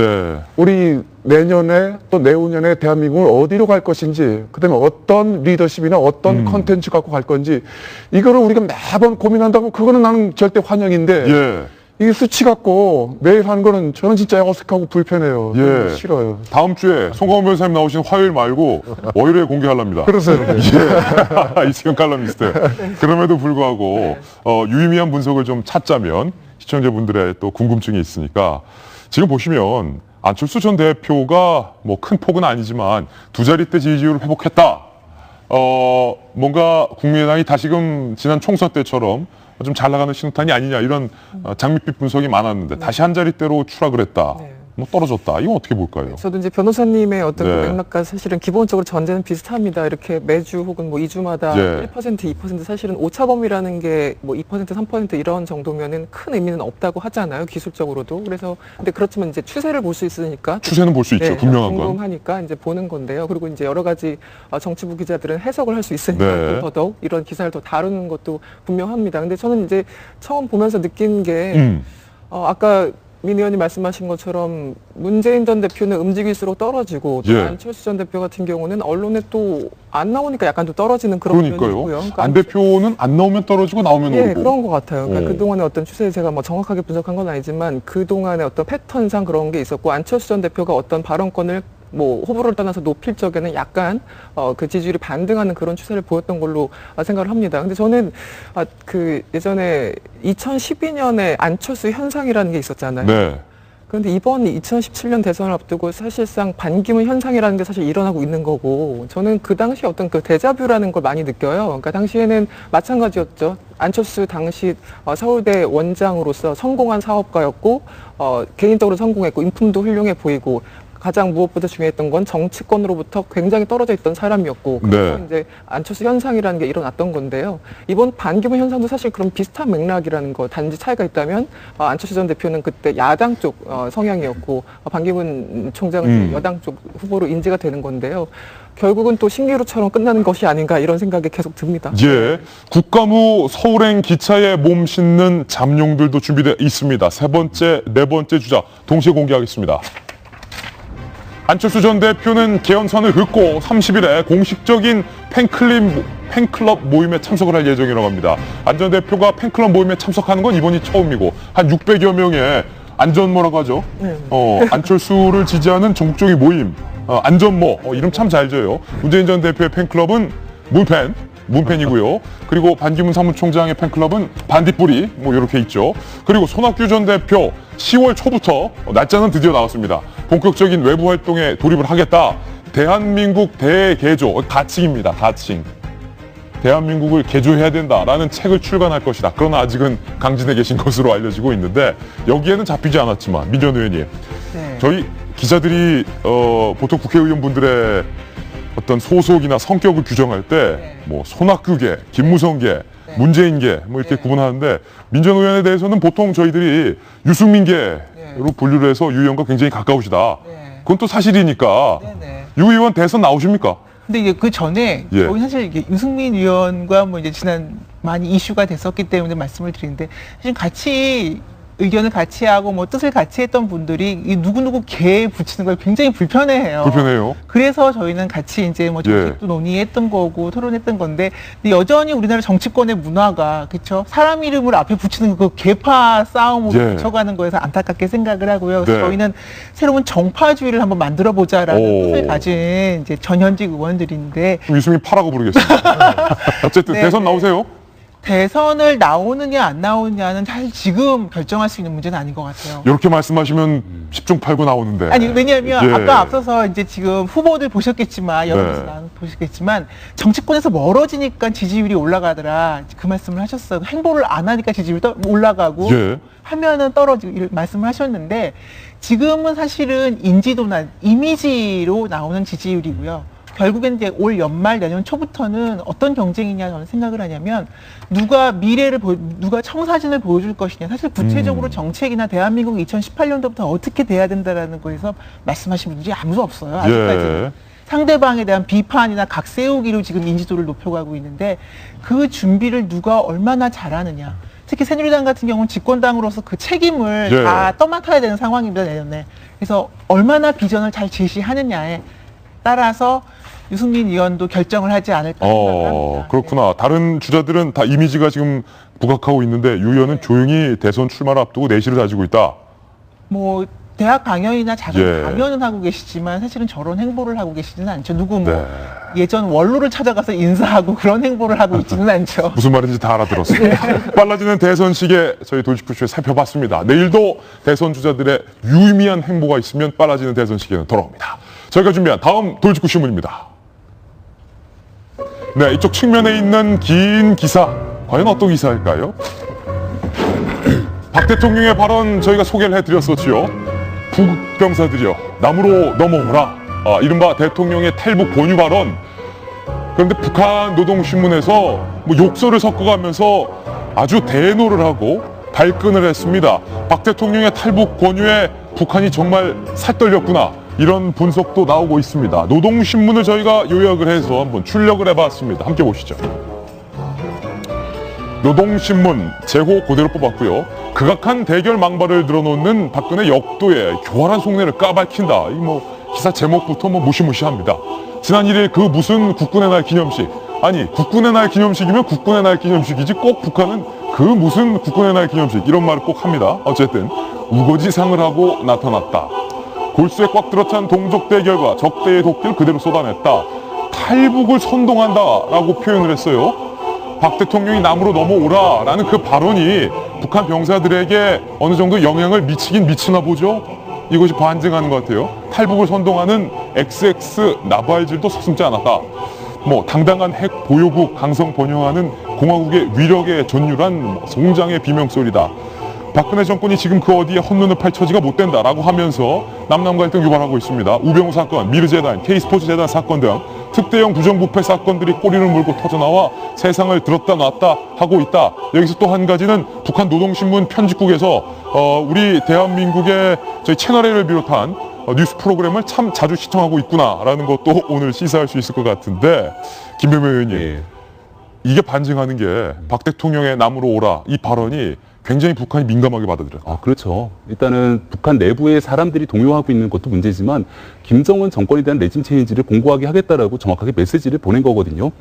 우리 내년에 또 내후년에 대한민국을 어디로 갈 것인지 그다음에 어떤 리더십이나 어떤 컨텐츠 갖고 갈 건지 이거를 우리가 매번 고민한다고 그거는 나는 절대 환영인데 이게 수치 갖고 매일 하는 거는 저는 진짜 어색하고 불편해요. 예. 싫어요. 다음 주에 송강호 변호사님 나오신 화요일 말고 월요일에 공개하랍니다. 그러세요. 예. 이시경 칼럼니스트. 그럼에도 불구하고 유의미한 분석을 좀 찾자면 시청자분들의 또 궁금증이 있으니까 지금 보시면 안철수 전 대표가 뭐 큰 폭은 아니지만 두 자릿대 지지율을 회복했다. 뭔가 국민의당이 다시금 지난 총선 때처럼 좀 잘 나가는 신호탄이 아니냐 이런 장밋빛 분석이 많았는데 다시 한 자릿대로 추락을 했다. 뭐 떨어졌다. 이거 어떻게 볼까요? 저도 이제 변호사님의 어떤 네. 그 맥락과 사실은 기본적으로 전제는 비슷합니다. 이렇게 매주 혹은 뭐 2주마다 네. 1%, 2% 사실은 오차범위라는 게 뭐 2%, 3% 이런 정도면은 큰 의미는 없다고 하잖아요. 기술적으로도. 그래서 근데 그렇지만 이제 추세를 볼 수 있으니까 추세는 볼 수 있죠. 분명한 건. 궁금하니까 이제 보는 건데요. 그리고 이제 여러 가지 정치부 기자들은 해석을 할 수 있으니까 네. 더더욱 이런 기사를 더 다루는 것도 분명합니다. 근데 저는 이제 처음 보면서 느낀 게 아까 민 의원이 말씀하신 것처럼 문재인 전 대표는 움직일수록 떨어지고 또 예. 안철수 전 대표 같은 경우는 언론에 또 안 나오니까 약간 또 떨어지는 그런 그러니까요. 면이고요. 그러니까 안 대표는 안 나오면 떨어지고 나오면 예, 오르고. 그런 것 같아요. 그러니까 그동안의 어떤 추세를 제가 뭐 정확하게 분석한 건 아니지만 그동안의 어떤 패턴상 그런 게 있었고 안철수 전 대표가 어떤 발언권을 뭐 호불호를 떠나서 높일 적에는 약간 그 지지율이 반등하는 그런 추세를 보였던 걸로 생각을 합니다. 근데 저는 그 예전에 2012년에 안철수 현상이라는 게 있었잖아요. 네. 그런데 이번 2017년 대선을 앞두고 사실상 반기문 현상이라는 게 사실 일어나고 있는 거고 저는 그 당시 어떤 그 데자뷰라는 걸 많이 느껴요. 그러니까 당시에는 마찬가지였죠. 안철수 당시 서울대 원장으로서 성공한 사업가였고 개인적으로 성공했고 인품도 훌륭해 보이고 가장 무엇보다 중요했던 건 정치권으로부터 굉장히 떨어져 있던 사람이었고 그래서 네. 이제 안철수 현상이라는 게 일어났던 건데요. 이번 반기문 현상도 사실 그런 비슷한 맥락이라는 거 단지 차이가 있다면 안철수 전 대표는 그때 야당 쪽 성향이었고 반기문 총장은 여당 쪽 후보로 인지가 되는 건데요. 결국은 또 신기루처럼 끝나는 것이 아닌가 이런 생각이 계속 듭니다. 예. 국가무 서울행 기차에 몸 싣는 잠룡들도 준비되어 있습니다. 세 번째, 네 번째 주자 동시에 공개하겠습니다. 안철수 전 대표는 개헌선을 긋고 30일에 공식적인 팬클럽 모임에 참석을 할 예정이라고 합니다. 안 전 대표가 팬클럽 모임에 참석하는 건 이번이 처음이고 한 600여 명의 안전모라고 하죠. 안철수를 지지하는 전국적인 모임 안전모 이름 참 잘 지어요. 문재인 전 대표의 팬클럽은 문팬이고요. 그리고 반기문 사무총장의 팬클럽은 반딧불이 뭐 이렇게 있죠. 그리고 손학규 전 대표 10월 초부터 날짜는 드디어 나왔습니다. 본격적인 외부 활동에 돌입을 하겠다. 대한민국 대개조, 가칭입니다. 가칭. 대한민국을 개조해야 된다라는 책을 출간할 것이다. 그러나 아직은 강진에 계신 것으로 알려지고 있는데 여기에는 잡히지 않았지만 민 전 의원님, 저희 기자들이 보통 국회의원분들의 어떤 소속이나 성격을 규정할 때 뭐 손학규계, 김무성계, 문재인계 뭐 이렇게 구분하는데 민 전 의원에 대해서는 보통 저희들이 유승민계로 분류를 해서 유 의원과 굉장히 가까우시다. 그건 또 사실이니까 유 의원 대선 나오십니까? 근데 이제 그 전에 저희 사실 이게 유승민 의원과 뭐 이제 지난 많이 이슈가 됐었기 때문에 말씀을 드리는데 사실 같이 의견을 같이 하고 뭐 뜻을 같이 했던 분들이 이 누구누구 개 붙이는 걸 굉장히 불편해해요. 불편해요. 그래서 저희는 같이 이제 뭐 정책도 논의했던 거고 토론했던 건데 근데 여전히 우리나라 정치권의 문화가 그렇죠. 사람 이름을 앞에 붙이는 그 개파 싸움으로 붙여가는 거에서 안타깝게 생각을 하고요. 그래서 저희는 새로운 정파주의를 한번 만들어 보자라는 뜻을 가진 이제 전현직 의원들인데 유승민 파라고 부르겠습니다. 어쨌든 대선 나오세요. 대선을 나오느냐 안 나오느냐는 사실 지금 결정할 수 있는 문제는 아닌 것 같아요. 이렇게 말씀하시면 10중 8구 나오는데. 아니 왜냐하면 아까 앞서서 이제 지금 후보들 보셨겠지만 여러분들 보셨겠지만 정치권에서 멀어지니까 지지율이 올라가더라 그 말씀을 하셨어요. 행보를 안 하니까 지지율이 올라가고 하면은 떨어지고 말씀을 하셨는데 지금은 사실은 인지도나 이미지로 나오는 지지율이고요. 결국엔 이제 올 연말 내년 초부터는 어떤 경쟁이냐 저는 생각을 하냐면 누가 누가 청사진을 보여줄 것이냐. 사실 구체적으로 정책이나 대한민국 2018년도부터 어떻게 돼야 된다라는 거에서 말씀하신 분들이 아무도 없어요. 아직까지. 상대방에 대한 비판이나 각 세우기로 지금 인지도를 높여가고 있는데 그 준비를 누가 얼마나 잘하느냐. 특히 새누리당 같은 경우는 집권당으로서 그 책임을 다 떠맡아야 되는 상황입니다. 내년에. 그래서 얼마나 비전을 잘 제시하느냐에 따라서 유승민 의원도 결정을 하지 않을까 생각합니다. 그렇구나. 다른 주자들은 다 이미지가 지금 부각하고 있는데 유 의원은 조용히 대선 출마를 앞두고 내실을 다지고 있다. 뭐 대학 강연이나 작은 예. 강연은 하고 계시지만 사실은 저런 행보를 하고 계시지는 않죠. 누구 뭐 예전 원로를 찾아가서 인사하고 그런 행보를 하고 있지는 않죠. 무슨 말인지 다 알아들었어요. 빨라지는 대선 시계 저희 돌직구쇼에 살펴봤습니다. 내일도 대선 주자들의 유의미한 행보가 있으면 빨라지는 대선 시계는 돌아옵니다. 저희가 준비한 다음 돌직구 신문입니다. 네, 이쪽 측면에 있는 긴 기사, 과연 어떤 기사일까요? 박 대통령의 발언 저희가 소개를 해드렸었지요. 북병사들이여 남으로 넘어오라. 이른바 대통령의 탈북 권유 발언. 그런데 북한 노동신문에서 뭐 욕설을 섞어가면서 아주 대노를 하고 발끈을 했습니다. 박 대통령의 탈북 권유에 북한이 정말 살떨렸구나. 이런 분석도 나오고 있습니다. 노동신문을 저희가 요약을 해서 한번 출력을 해봤습니다. 함께 보시죠. 노동신문 제호 그대로 뽑았고요. 극악한 대결 망발을 늘어놓는 박근혜 역도의 교활한 속내를 까발킨다. 이 뭐 기사 제목부터 뭐 무시무시합니다. 지난 1일 그 무슨 국군의 날 기념식. 아니 국군의 날 기념식이면 국군의 날 기념식이지 꼭 북한은 그 무슨 국군의 날 기념식 이런 말을 꼭 합니다. 어쨌든 우거지상을 하고 나타났다. 골수에 꽉 들어찬 동족 대결과 적대의 독기를 그대로 쏟아냈다. 탈북을 선동한다라고 표현을 했어요. 박 대통령이 남으로 넘어오라라는 그 발언이 북한 병사들에게 어느 정도 영향을 미치긴 미치나 보죠. 이것이 반증하는 것 같아요. 탈북을 선동하는 XX 나발질도 서슴지 않았다. 뭐 당당한 핵 보유국 강성 번영하는 공화국의 위력에 전율한 송장의 비명소리다. 박근혜 정권이 지금 그 어디에 헛눈을 팔 처지가 못 된다라고 하면서 남남 갈등 유발하고 있습니다. 우병우 사건, 미르재단, K스포츠 재단 사건 등 특대형 부정부패 사건들이 꼬리를 물고 터져나와 세상을 들었다 놨다 하고 있다. 여기서 또 한 가지는 북한 노동신문 편집국에서 우리 대한민국의 저희 채널A를 비롯한 뉴스 프로그램을 참 자주 시청하고 있구나라는 것도 오늘 시사할 수 있을 것 같은데 김병명 의원님 이게 반증하는 게 박 대통령의 남으로 오라 이 발언이 굉장히 북한이 민감하게 받아들였다. 그렇죠. 일단은 북한 내부의 사람들이 동요하고 있는 것도 문제지만 김정은 정권에 대한 레짐 체인지를 공고하게 하겠다라고 정확하게 메시지를 보낸 거거든요.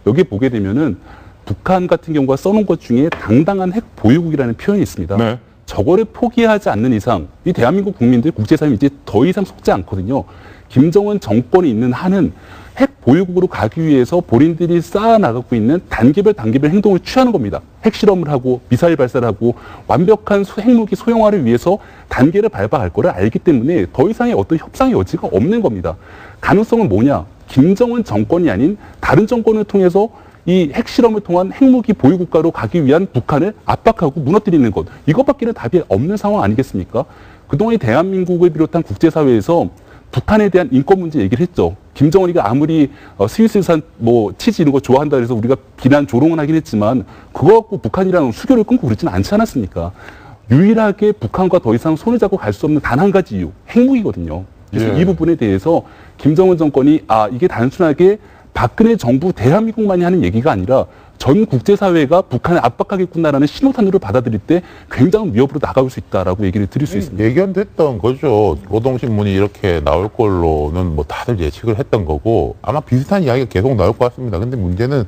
여기 보게 되면은 북한 같은 경우가 써놓은 것 중에 당당한 핵 보유국이라는 표현이 있습니다. 네. 저거를 포기하지 않는 이상 이 대한민국 국민들 국제사회에 이제 더 이상 속지 않거든요. 김정은 정권이 있는 한은 핵 보유국으로 가기 위해서 본인들이 쌓아나가고 있는 단계별 행동을 취하는 겁니다. 핵실험을 하고 미사일 발사를 하고 완벽한 핵무기 소형화를 위해서 단계를 밟아갈 거를 알기 때문에 더 이상의 어떤 협상의 여지가 없는 겁니다. 가능성은 뭐냐? 김정은 정권이 아닌 다른 정권을 통해서 이 핵실험을 통한 핵무기 보유국가로 가기 위한 북한을 압박하고 무너뜨리는 것. 이것밖에는 답이 없는 상황 아니겠습니까? 그동안 대한민국을 비롯한 국제사회에서 북한에 대한 인권 문제 얘기를 했죠. 김정은이가 아무리 스위스산 뭐 치즈 이런 거 좋아한다 그래서 우리가 비난 조롱은 하긴 했지만 그거 갖고 북한이랑 수교를 끊고 그러지는 않지 않았습니까? 유일하게 북한과 더 이상 손을 잡고 갈 수 없는 단 한 가지 이유, 핵무기거든요. 그래서 이 부분에 대해서 김정은 정권이 이게 단순하게 박근혜 정부 대한민국만이 하는 얘기가 아니라 전 국제사회가 북한을 압박하겠구나라는 신호탄으로 받아들일 때 굉장한 위협으로 나가올 수 있다라고 얘기를 드릴 수 있습니다. 예견됐던 거죠. 노동신문이 이렇게 나올 걸로는 뭐 다들 예측을 했던 거고 아마 비슷한 이야기가 계속 나올 것 같습니다. 근데 문제는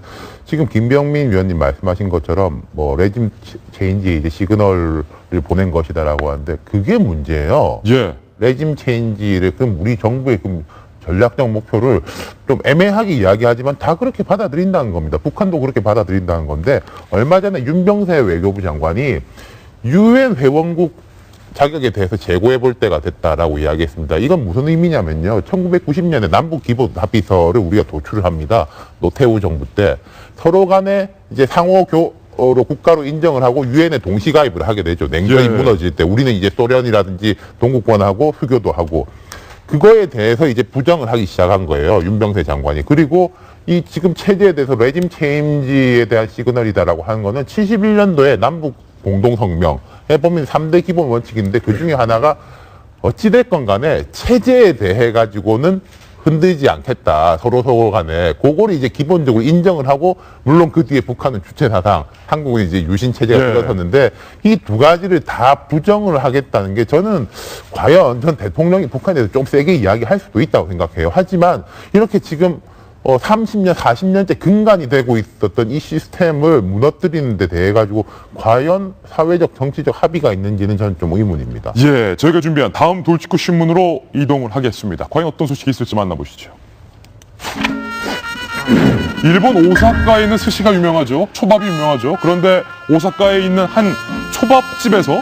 지금 김병민 위원님 말씀하신 것처럼 뭐 레짐 체인지 이제 시그널을 보낸 것이다라고 하는데 그게 문제예요. 레짐 체인지를 그럼 우리 정부의 전략적 목표를 좀 애매하게 이야기하지만 다 그렇게 받아들인다는 겁니다. 북한도 그렇게 받아들인다는 건데 얼마 전에 윤병세 외교부 장관이 유엔 회원국 자격에 대해서 재고해 볼 때가 됐다라고 이야기했습니다. 이건 무슨 의미냐면요. 1990년에 남북 기본 합의서를 우리가 도출을 합니다. 노태우 정부 때 서로 간에 이제 상호 로 국가로 인정을 하고 유엔에 동시 가입을 하게 되죠. 냉전이 무너질 때 우리는 이제 소련이라든지 동국권하고 수교도 하고 그거에 대해서 이제 부정을 하기 시작한 거예요. 윤병세 장관이. 그리고 이 지금 체제에 대해서 레짐 체인지에 대한 시그널이다라고 하는 거는 71년도에 남북 공동성명에 보면 3대 기본 원칙인데 그 중에 하나가 어찌됐건 간에 체제에 대해 가지고는 흔들지 않겠다. 서로 간에. 그거를 이제 기본적으로 인정을 하고, 물론 그 뒤에 북한은 주체사상, 한국은 이제 유신체제가 들어섰는데, 이 두 가지를 다 부정을 하겠다는 게 저는 과연 전 대통령이 북한에 대해서 좀 세게 이야기할 수도 있다고 생각해요. 하지만 이렇게 지금 30년, 40년째 근간이 되고 있었던 이 시스템을 무너뜨리는 데 대해 가지고 과연 사회적, 정치적 합의가 있는지는 저는 좀 의문입니다. 예, 저희가 준비한 다음 돌직구 신문으로 이동을 하겠습니다. 과연 어떤 소식이 있을지 만나보시죠. 일본 오사카에 있는 스시가 유명하죠. 초밥이 유명하죠. 그런데 오사카에 있는 한 초밥집에서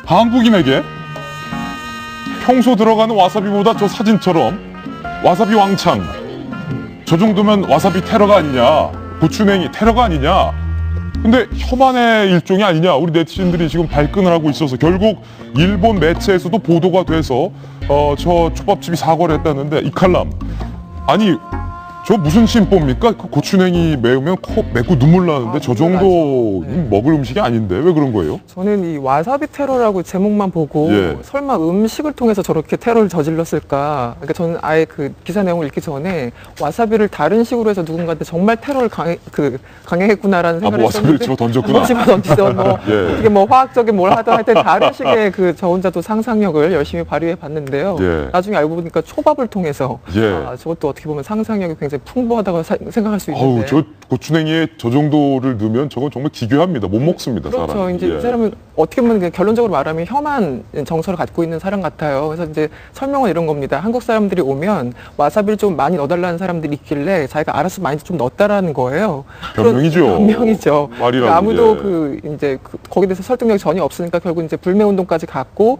한국인에게 평소 들어가는 와사비보다 저 사진처럼 와사비 왕창, 저 정도면 와사비 테러가 아니냐, 고추냉이 테러가 아니냐. 근데 혐한의 일종이 아니냐. 우리 네티즌들이 지금 발끈을 하고 있어서 결국 일본 매체에서도 보도가 돼서 저 초밥집이 사과를 했다는데 이 칼럼, 아니 저 무슨 심보입니까? 그 고추냉이 매우면 코 맵고 눈물 나는데 저 정도 먹을 음식이 아닌데 왜 그런 거예요? 저는 이 와사비 테러라고 제목만 보고 설마 음식을 통해서 저렇게 테러를 저질렀을까? 그러니까 저는 아예 그 기사 내용을 읽기 전에 와사비를 다른 식으로 해서 누군가한테 정말 테러를 강행했구나라는 생각을 했었는데 와사비를 집어 던졌구나. 집어 던지던 이게 뭐 화학적인 뭘 하든 하여튼 다른 식의 그 저 혼자 또 상상력을 열심히 발휘해 봤는데요. 나중에 알고 보니까 초밥을 통해서 저것도 어떻게 보면 상상력이 굉장히 풍부하다고 생각할 수 있는데. 저 고추냉이에 저 정도를 넣으면 저건 정말 기괴합니다. 못 먹습니다. 그렇죠. 사람이. 이제 이 사람은 어떻게 보면 결론적으로 말하면 혐한 정서를 갖고 있는 사람 같아요. 그래서 이제 설명은 이런 겁니다. 한국 사람들이 오면 와사비를 좀 많이 넣어달라는 사람들이 있길래 자기가 알아서 많이 좀 넣었다라는 거예요. 변명이죠. 변명이죠. 말이라고, 아무도 거기에 대해서 설득력이 전혀 없으니까 결국 이제 불매 운동까지 갔고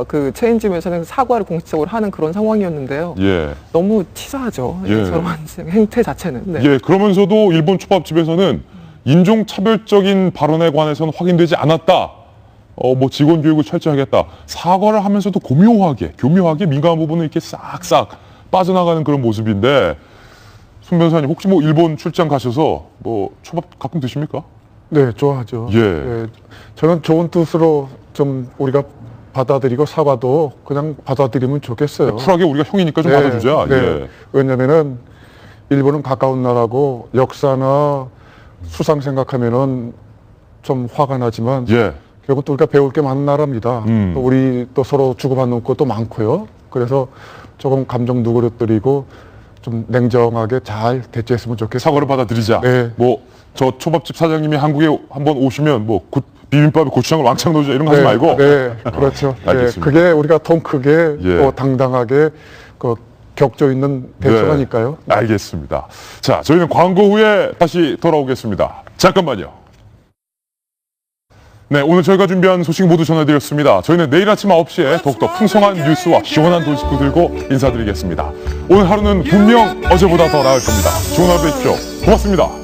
그 체인지면서는 사과를 공식적으로 하는 그런 상황이었는데요. 너무 치사하죠. 저런 행태 자체는. 예, 그러면서도 일본 초밥집에서는 인종차별적인 발언에 관해서는 확인되지 않았다. 뭐 직원 교육을 철저히 하겠다. 사과를 하면서도 교묘하게 민감한 부분을 이렇게 싹싹 빠져나가는 그런 모습인데, 손 변호사님 혹시 뭐 일본 출장 가셔서 뭐 초밥 가끔 드십니까? 네, 좋아하죠. 예. 저는 좋은 뜻으로 좀 우리가 받아들이고 사과도 그냥 받아들이면 좋겠어요. 쿨하게 우리가 형이니까 좀 받아주자. 왜냐면은 일본은 가까운 나라고 역사나 수상 생각하면은 좀 화가 나지만 결국 또 우리가 배울 게 많은 나라입니다. 또 우리 또 서로 주고받는 것도 많고요. 그래서 조금 감정 누그러뜨리고 좀 냉정하게 잘 대처했으면 좋겠어요. 사과를 받아들이자. 뭐 저 초밥집 사장님이 한국에 한번 오시면 뭐 비빔밥에 고추장을 왕창 넣어주자 이런 거 하지 말고. 그렇죠. 알겠습니다. 그게 우리가 통 크게 또 당당하게 격조 있는 대처하니까요. 알겠습니다. 자, 저희는 광고 후에 다시 돌아오겠습니다. 잠깐만요. 네, 오늘 저희가 준비한 소식 모두 전해드렸습니다. 저희는 내일 아침 9시에 더욱더 풍성한 뉴스와 시원한 돌직구 들고 인사드리겠습니다. 오늘 하루는 분명 어제보다 더 나을 겁니다. 좋은 하루 되십시오. 고맙습니다.